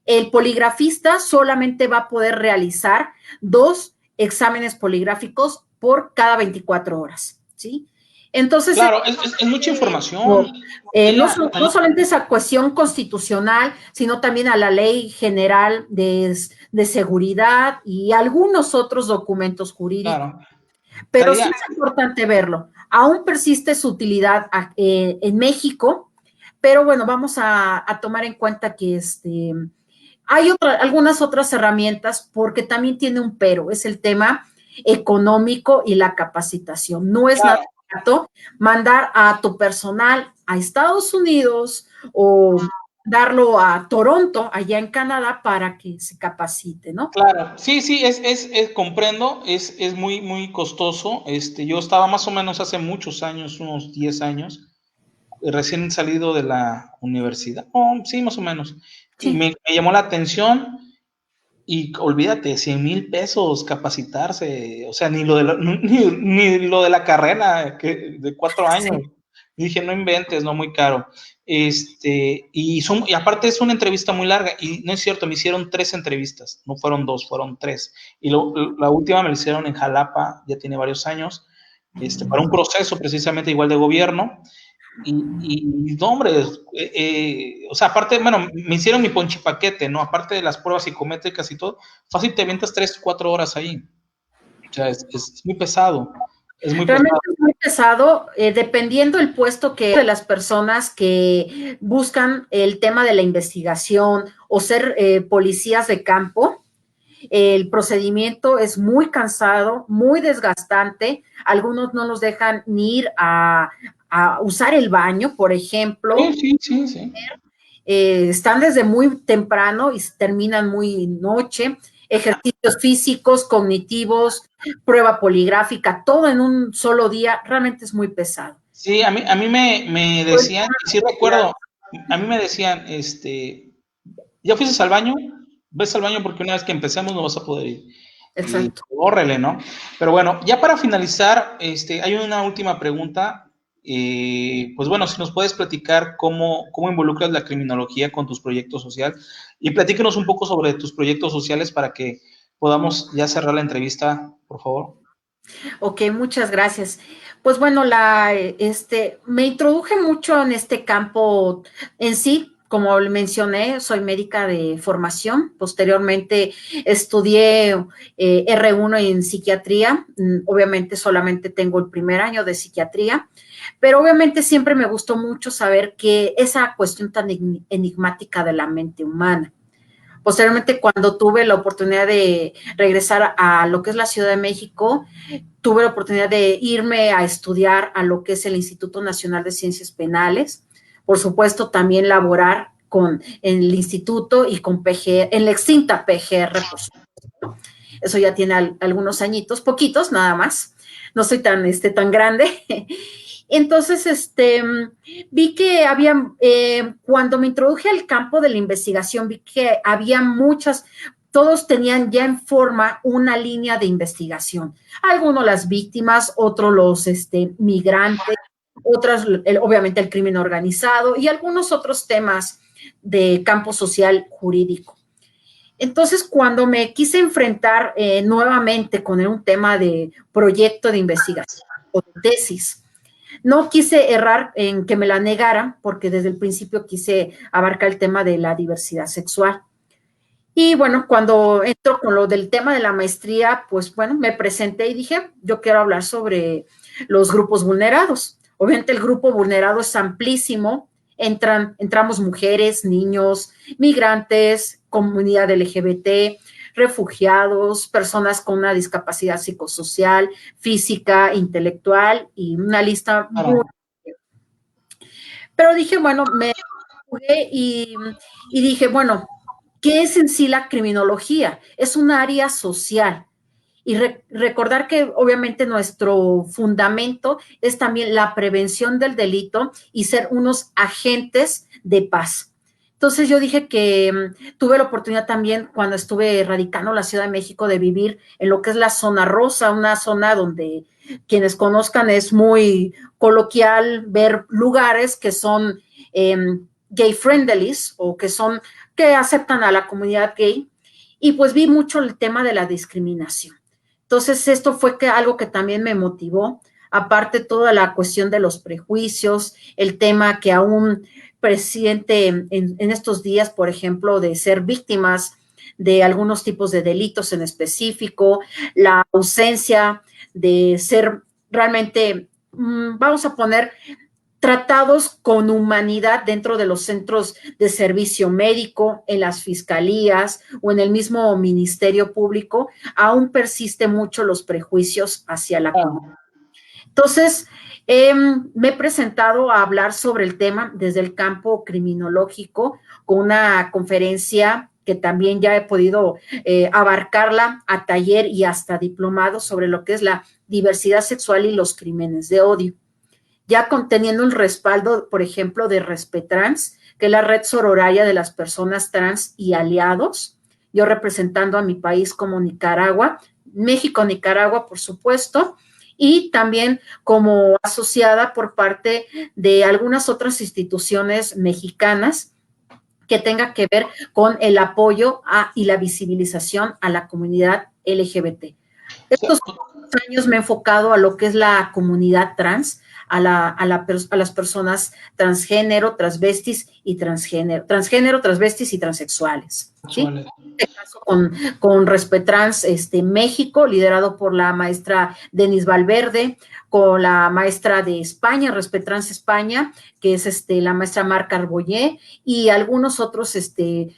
el poligrafista solamente va a poder realizar 2 exámenes poligráficos por cada 24 horas, ¿sí? Entonces, claro, es mucha información. no solamente esa cuestión constitucional, sino también a la ley general de seguridad y algunos otros documentos jurídicos. Claro. Pero sí Talía, es importante verlo. Aún persiste su utilidad en México, pero bueno, vamos a tomar en cuenta que hay algunas otras herramientas porque también tiene un pero, es el tema económico y la capacitación. No es nada claro, barato mandar a tu personal a Estados Unidos o darlo a Toronto, allá en Canadá, para que se capacite, ¿no? claro. Sí, comprendo, es muy costoso. Yo estaba más o menos hace muchos años, unos 10 años, recién salido de la universidad. Oh, sí, más o menos. Y Sí. me llamó la atención. Y olvídate, 100,000 pesos capacitarse, o sea, ni lo de la carrera de 4 años. Sí. Y dije, no inventes, no, muy caro. Y aparte es una entrevista muy larga, y no es cierto, me hicieron 3 entrevistas, no fueron 2, fueron 3. Y la última me la hicieron en Jalapa, ya tiene varios años, para un proceso precisamente igual de gobierno. Y no, hombre, o sea, aparte, bueno, me hicieron mi ponchipaquete, ¿no? Aparte de las pruebas psicométricas y todo, fácil te avientas 3, 4 horas ahí. O sea, es muy pesado. Es muy Realmente pesado. es muy pesado, dependiendo el puesto que de las personas que buscan el tema de la investigación o ser policías de campo. El procedimiento es muy cansado, muy desgastante. Algunos no nos dejan ni ir a usar el baño, por Sí, ejemplo. sí, sí, sí. Están desde muy temprano y terminan muy noche. Ejercicios físicos, cognitivos, prueba poligráfica, todo en un solo día, realmente es muy pesado. Sí, a mí me decían, y sí recuerdo, a mí me decían, ¿ya fuiste al baño? Ves al baño porque una vez que empecemos no vas a poder ir. Y Exacto. córrele, ¿no? Pero bueno, ya para finalizar, hay una última pregunta. Pues bueno, si nos puedes platicar cómo involucras la criminología con tus proyectos sociales y platícanos un poco sobre tus proyectos sociales para que podamos ya cerrar la entrevista, por favor. Ok, muchas gracias. Pues bueno, me introduje mucho en este campo en sí. Como le mencioné, soy médica de formación. Posteriormente estudié R1 en psiquiatría. Obviamente solamente tengo el primer año de psiquiatría, pero obviamente siempre me gustó mucho saber que esa cuestión tan enigmática de la mente humana. Posteriormente, cuando tuve la oportunidad de regresar a lo que es la Ciudad de México, tuve la oportunidad de irme a estudiar a lo que es el Instituto Nacional de Ciencias Penales. Por supuesto, también laborar en el instituto y con PGR, en la extinta PGR, por supuesto. Eso ya tiene algunos añitos, poquitos nada más. No soy tan grande. Entonces, vi que había, cuando me introduje al campo de la investigación, vi que había todos tenían ya en forma una línea de investigación. Algunos las víctimas, otros los migrantes, otras, obviamente, el crimen organizado y algunos otros temas de campo social jurídico. Entonces, cuando me quise enfrentar nuevamente con un tema de proyecto de investigación o de tesis, no quise errar en que me la negaran, porque desde el principio quise abarcar el tema de la diversidad sexual. Y bueno, cuando entro con lo del tema de la maestría, pues bueno, me presenté y dije, yo quiero hablar sobre los grupos vulnerados. Obviamente el grupo vulnerado es amplísimo, entramos mujeres, niños, migrantes, comunidad LGBT, refugiados, personas con una discapacidad psicosocial, física, intelectual y una lista muy... Claro. Pero dije, bueno, me jugué y dije, bueno, ¿qué es en sí la criminología? Es un área social. Y recordar que obviamente nuestro fundamento es también la prevención del delito y ser unos agentes de paz. Entonces yo dije que tuve la oportunidad también cuando estuve radicando en la Ciudad de México de vivir en lo que es la zona rosa, una zona donde quienes conozcan es muy coloquial ver lugares que son eh, gay friendly o que aceptan a la comunidad gay, y pues vi mucho el tema de la discriminación. Entonces, esto fue algo que también me motivó, aparte toda la cuestión de los prejuicios, el tema que aún presiente en estos días, por ejemplo, de ser víctimas de algunos tipos de delitos en específico, la ausencia de ser realmente, vamos a poner, tratados con humanidad dentro de los centros de servicio médico, en las fiscalías o en el mismo Ministerio Público, aún persiste mucho los prejuicios hacia la comunidad. Claro. Entonces, me he presentado a hablar sobre el tema desde el campo criminológico con una conferencia que también ya he podido abarcarla a taller y hasta diplomado sobre lo que es la diversidad sexual y los crímenes de odio, ya conteniendo el respaldo, por ejemplo, de Respetrans, que es la red sororaria de las personas trans y aliados, yo representando a mi país como Nicaragua, México, Nicaragua, por supuesto, y también como asociada por parte de algunas otras instituciones mexicanas que tenga que ver con el apoyo y la visibilización a la comunidad LGBT. Estos años me he enfocado a lo que es la comunidad trans, a las personas transgénero, transvestis y transgénero, transvestis y transexuales, ¿sí? En este caso con Respetrans México, liderado por la maestra Denise Valverde, con la maestra de España, Respetrans España, que es la maestra Marca Arbollé, y algunos otros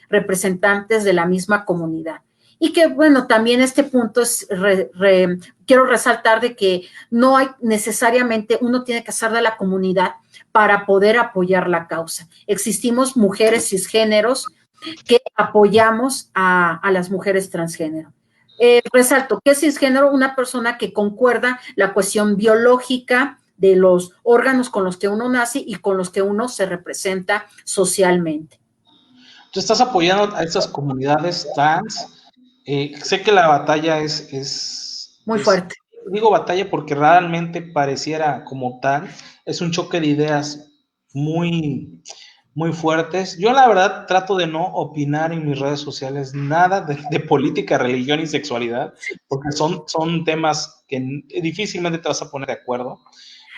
representantes de la misma comunidad. Y que, bueno, también este punto es, quiero resaltar de que no hay necesariamente, uno tiene que ser de la comunidad para poder apoyar la causa. Existimos mujeres cisgéneros que apoyamos a las mujeres transgénero. Resalto, ¿qué es cisgénero? Una persona que concuerda la cuestión biológica de los órganos con los que uno nace y con los que uno se representa socialmente. Tú estás apoyando a estas comunidades trans. Sé que la batalla es muy fuerte. Digo batalla porque realmente pareciera como tal, es un choque de ideas muy, muy fuertes. Yo la verdad trato de no opinar en mis redes sociales nada de política, religión y sexualidad, porque son temas que difícilmente te vas a poner de acuerdo.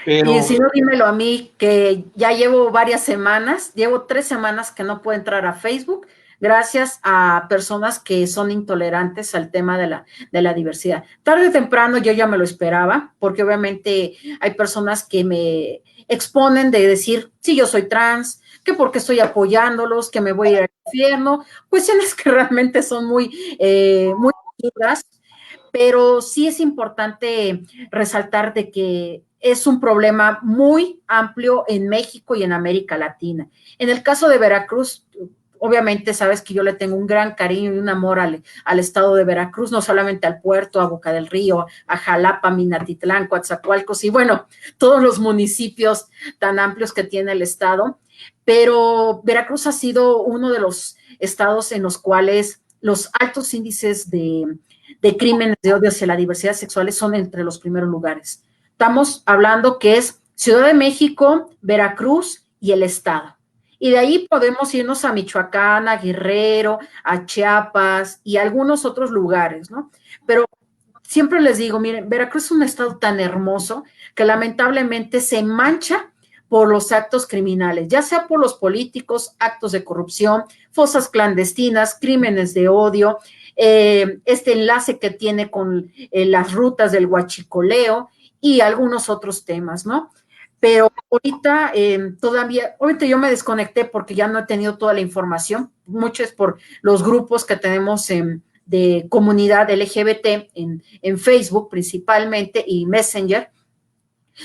Pero... Y si no, dímelo a mí, que ya llevo varias semanas, llevo 3 semanas que no puedo entrar a Facebook, gracias a personas que son intolerantes al tema de la diversidad. Tarde o temprano yo ya me lo esperaba, porque obviamente hay personas que me exponen de decir, sí, yo soy trans, que porque estoy apoyándolos, que me voy a ir al infierno, cuestiones que realmente son muy duras, pero sí es importante resaltar de que es un problema muy amplio en México y en América Latina. En el caso de Veracruz, obviamente sabes que yo le tengo un gran cariño y un amor al estado de Veracruz, no solamente al puerto, a Boca del Río, a Jalapa, Minatitlán, Coatzacoalcos y bueno, todos los municipios tan amplios que tiene el estado, pero Veracruz ha sido uno de los estados en los cuales los altos índices de crímenes de odio hacia la diversidad sexual son entre los primeros lugares. Estamos hablando que es Ciudad de México, Veracruz y el estado. Y de ahí podemos irnos a Michoacán, a Guerrero, a Chiapas y a algunos otros lugares, ¿no? Pero siempre les digo, miren, Veracruz es un estado tan hermoso que lamentablemente se mancha por los actos criminales, ya sea por los políticos, actos de corrupción, fosas clandestinas, crímenes de odio, este enlace que tiene con las rutas del huachicoleo y algunos otros temas, ¿no? Pero ahorita ahorita yo me desconecté porque ya no he tenido toda la información, mucho es por los grupos que tenemos de comunidad LGBT en Facebook principalmente y Messenger,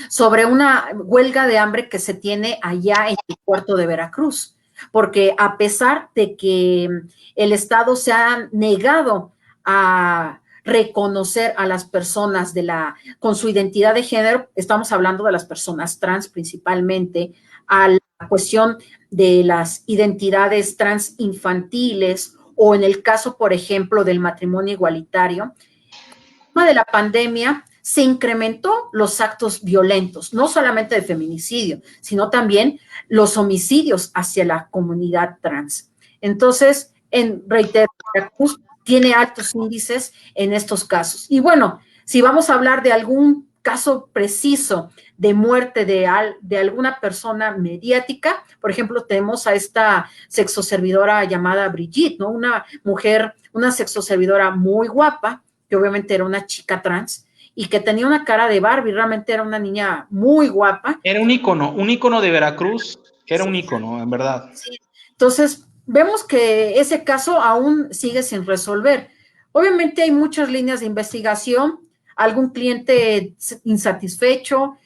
sobre una huelga de hambre que se tiene allá en el puerto de Veracruz, porque a pesar de que el Estado se ha negado a reconocer a las personas con su identidad de género, estamos hablando de las personas trans principalmente, a la cuestión de las identidades trans infantiles o en el caso, por ejemplo, del matrimonio igualitario, de la pandemia se incrementó los actos violentos, no solamente de feminicidio, sino también los homicidios hacia la comunidad trans. Entonces, reitero, Veracruz tiene altos índices en estos casos. Y bueno, si vamos a hablar de algún caso preciso de muerte de alguna persona mediática, por ejemplo, tenemos a esta sexoservidora llamada Brigitte, ¿no? Una mujer, una sexoservidora muy guapa, que obviamente era una chica trans y que tenía una cara de Barbie, realmente era una niña muy guapa. Era un ícono de Veracruz, era un ícono, en verdad. Sí. Entonces, vemos que ese caso aún sigue sin resolver. Obviamente hay muchas líneas de investigación, algún cliente insatisfecho,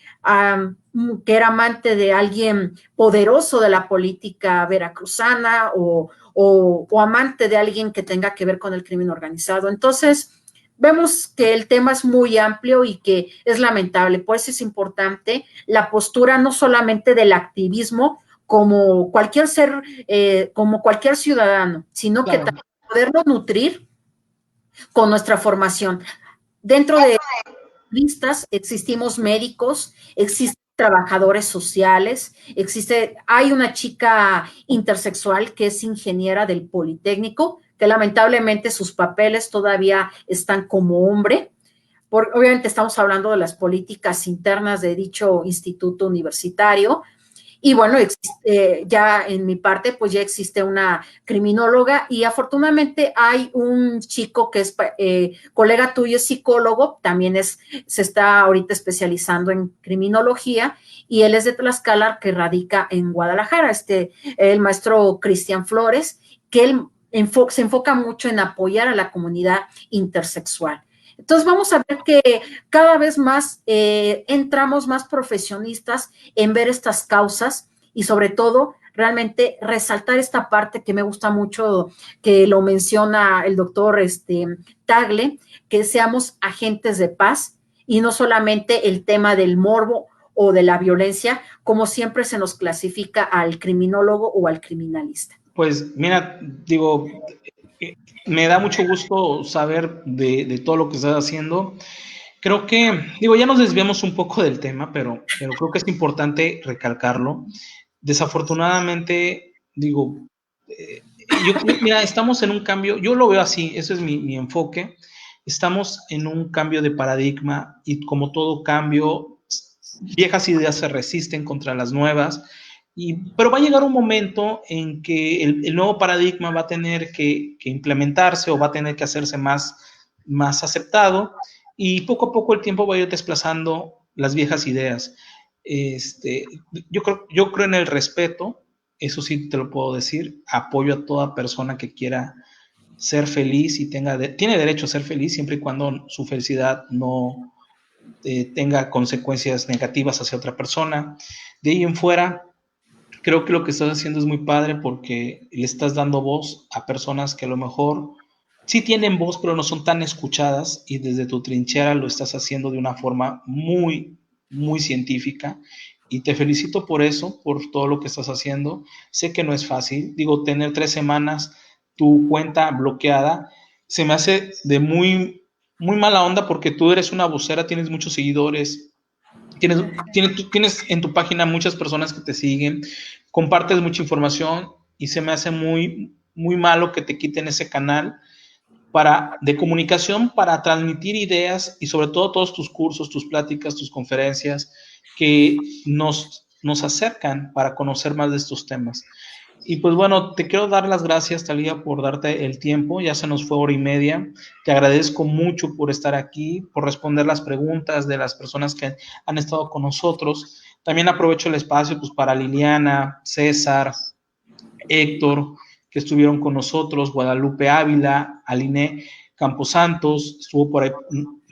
que era amante de alguien poderoso de la política veracruzana o amante de alguien que tenga que ver con el crimen organizado. Entonces, vemos que el tema es muy amplio y que es lamentable. Por eso es importante la postura no solamente del activismo como cualquier ser, como cualquier ciudadano, sino claro, que también poderlo nutrir con nuestra formación. Dentro de listas existimos médicos, existen trabajadores sociales, hay una chica intersexual que es ingeniera del Politécnico, que lamentablemente sus papeles todavía están como hombre. obviamente estamos hablando de las políticas internas de dicho instituto universitario. Y bueno, ya en mi parte, pues ya existe una criminóloga y afortunadamente hay un chico que es colega tuyo, es psicólogo, también se está ahorita especializando en criminología y él es de Tlaxcala, que radica en Guadalajara, el maestro Cristian Flores, que él se enfoca mucho en apoyar a la comunidad intersexual. Entonces vamos a ver que cada vez más entramos más profesionistas en ver estas causas y sobre todo realmente resaltar esta parte que me gusta mucho, que lo menciona el doctor Tagle, que seamos agentes de paz y no solamente el tema del morbo o de la violencia, como siempre se nos clasifica al criminólogo o al criminalista. Pues mira, digo, me da mucho gusto saber de todo lo que estás haciendo. Creo que, digo, ya nos desviamos un poco del tema, pero creo que es importante recalcarlo. Desafortunadamente, digo, mira, estamos en un cambio, yo lo veo así, ese es mi enfoque. Estamos en un cambio de paradigma y como todo cambio, viejas ideas se resisten contra las nuevas. Pero va a llegar un momento en que el nuevo paradigma va a tener que implementarse o va a tener que hacerse más aceptado y poco a poco el tiempo va a ir desplazando las viejas ideas. Yo creo en el respeto, eso sí te lo puedo decir, apoyo a toda persona que quiera ser feliz y tiene derecho a ser feliz siempre y cuando su felicidad no tenga consecuencias negativas hacia otra persona. De ahí en fuera, creo que lo que estás haciendo es muy padre porque le estás dando voz a personas que a lo mejor sí tienen voz, pero no son tan escuchadas y desde tu trinchera lo estás haciendo de una forma muy, muy científica y te felicito por eso, por todo lo que estás haciendo. Sé que no es fácil, digo, tener 3 semanas tu cuenta bloqueada se me hace de muy, muy mala onda porque tú eres una vocera, tienes muchos seguidores, tienes en tu página muchas personas que te siguen, compartes mucha información y se me hace muy, muy malo que te quiten ese canal de comunicación para transmitir ideas y sobre todo todos tus cursos, tus pláticas, tus conferencias que nos acercan para conocer más de estos temas. Y pues bueno, te quiero dar las gracias, Talía, por darte el tiempo. Ya se nos fue 1 hora y media. Te agradezco mucho por estar aquí, por responder las preguntas de las personas que han estado con nosotros. También aprovecho el espacio pues, para Liliana, César, Héctor, que estuvieron con nosotros, Guadalupe Ávila, Aline Camposantos, estuvo por ahí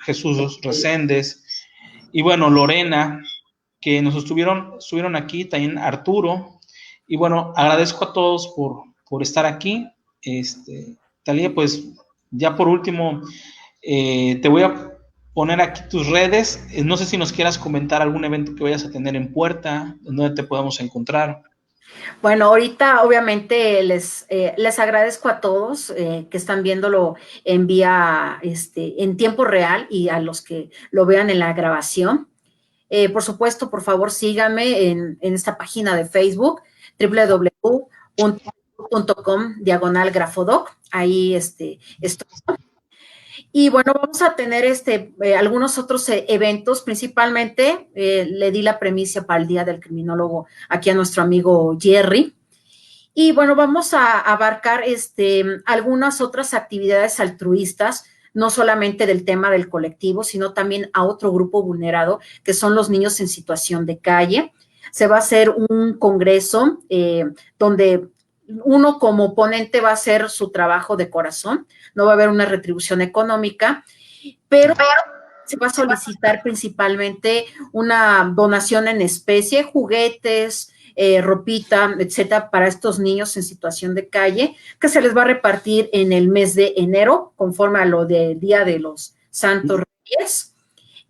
Jesús Reséndez, y bueno, Lorena, que nos estuvieron aquí, también Arturo, y bueno, agradezco a todos por estar aquí. Talía, pues ya por último, te voy a poner aquí tus redes. No sé si nos quieras comentar algún evento que vayas a tener en puerta, en donde te podamos encontrar. Bueno, ahorita obviamente les agradezco a todos que están viéndolo en tiempo real y a los que lo vean en la grabación. Por supuesto, por favor, síganme en esta página de Facebook, www.com/grafodoc. Ahí estoy. Y bueno, vamos a tener algunos otros eventos, principalmente le di la premisa para el Día del Criminólogo aquí a nuestro amigo Jerry. Y bueno, vamos a abarcar algunas otras actividades altruistas, no solamente del tema del colectivo, sino también a otro grupo vulnerado, que son los niños en situación de calle. Se va a hacer un congreso donde uno como ponente va a hacer su trabajo de corazón, no va a haber una retribución económica, pero se va a solicitar principalmente una donación en especie, juguetes, ropita, etcétera, para estos niños en situación de calle, que se les va a repartir en el mes de enero, conforme a lo del Día de los Santos Reyes.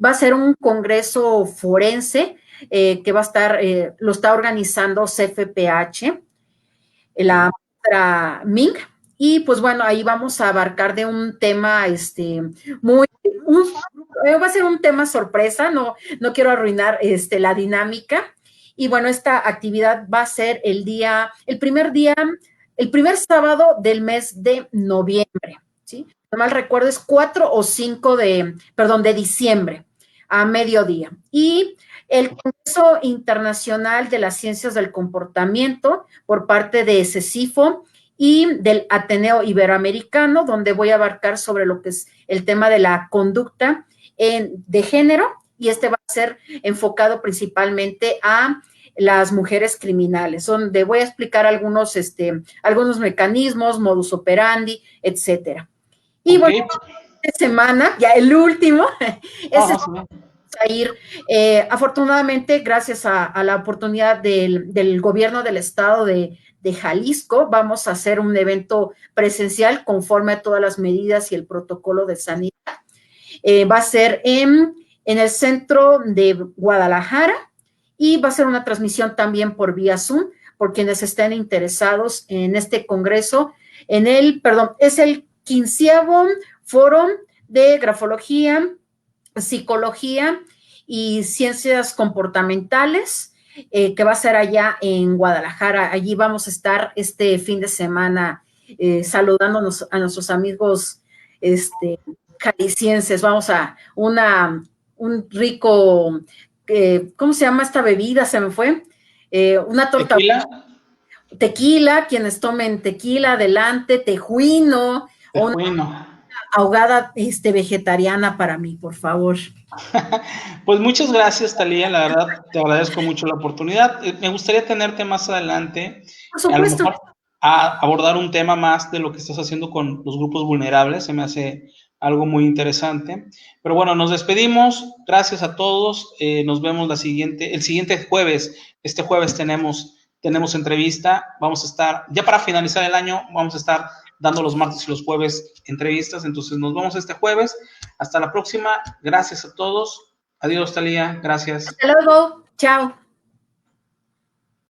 Va a ser un congreso forense que va a estar, lo está organizando CFPH, la maestra Ming, y pues bueno, ahí vamos a abarcar de un tema va a ser un tema sorpresa, no quiero arruinar la dinámica. Y bueno, esta actividad va a ser el primer sábado del mes de noviembre, ¿sí? no mal recuerdo, es 4 o 5 de diciembre a mediodía. Y el Congreso Internacional de las Ciencias del Comportamiento por parte de CECIFO y del Ateneo Iberoamericano, donde voy a abarcar sobre lo que es el tema de la conducta de género, y este va a ser enfocado principalmente a las mujeres criminales, donde voy a explicar algunos mecanismos, modus operandi, etcétera. Y Ok. bueno, esta semana, ya el último, es Sí. a ir, afortunadamente, gracias a la oportunidad del gobierno del estado de Jalisco, vamos a hacer un evento presencial conforme a todas las medidas y el protocolo de sanidad. Va a ser en el centro de Guadalajara y va a ser una transmisión también por vía Zoom, por quienes estén interesados en este congreso, es el 15º Foro de Grafología, Psicología y Ciencias Comportamentales, que va a ser allá en Guadalajara. Allí vamos a estar este fin de semana saludándonos a nuestros amigos jaliscienses. Vamos a un rico, ¿cómo se llama esta bebida? Se me fue. Una torta. Tequila. Tequila, quienes tomen tequila, adelante, tejuino, o una Tejuino. ahogada vegetariana para mí, por favor. Pues muchas gracias, Talía, la verdad te agradezco mucho la oportunidad. Me gustaría tenerte más adelante, Por a lo supuesto. mejor a abordar un tema más de lo que estás haciendo con los grupos vulnerables, se me hace algo muy interesante. Pero bueno, nos despedimos, gracias a todos, nos vemos el siguiente jueves. Este jueves tenemos entrevista, vamos a estar, ya para finalizar el año, vamos a estar dando los martes y los jueves entrevistas, entonces nos vemos este jueves. Hasta la próxima, gracias a todos. Adiós, Talía, gracias. Hasta luego, chao.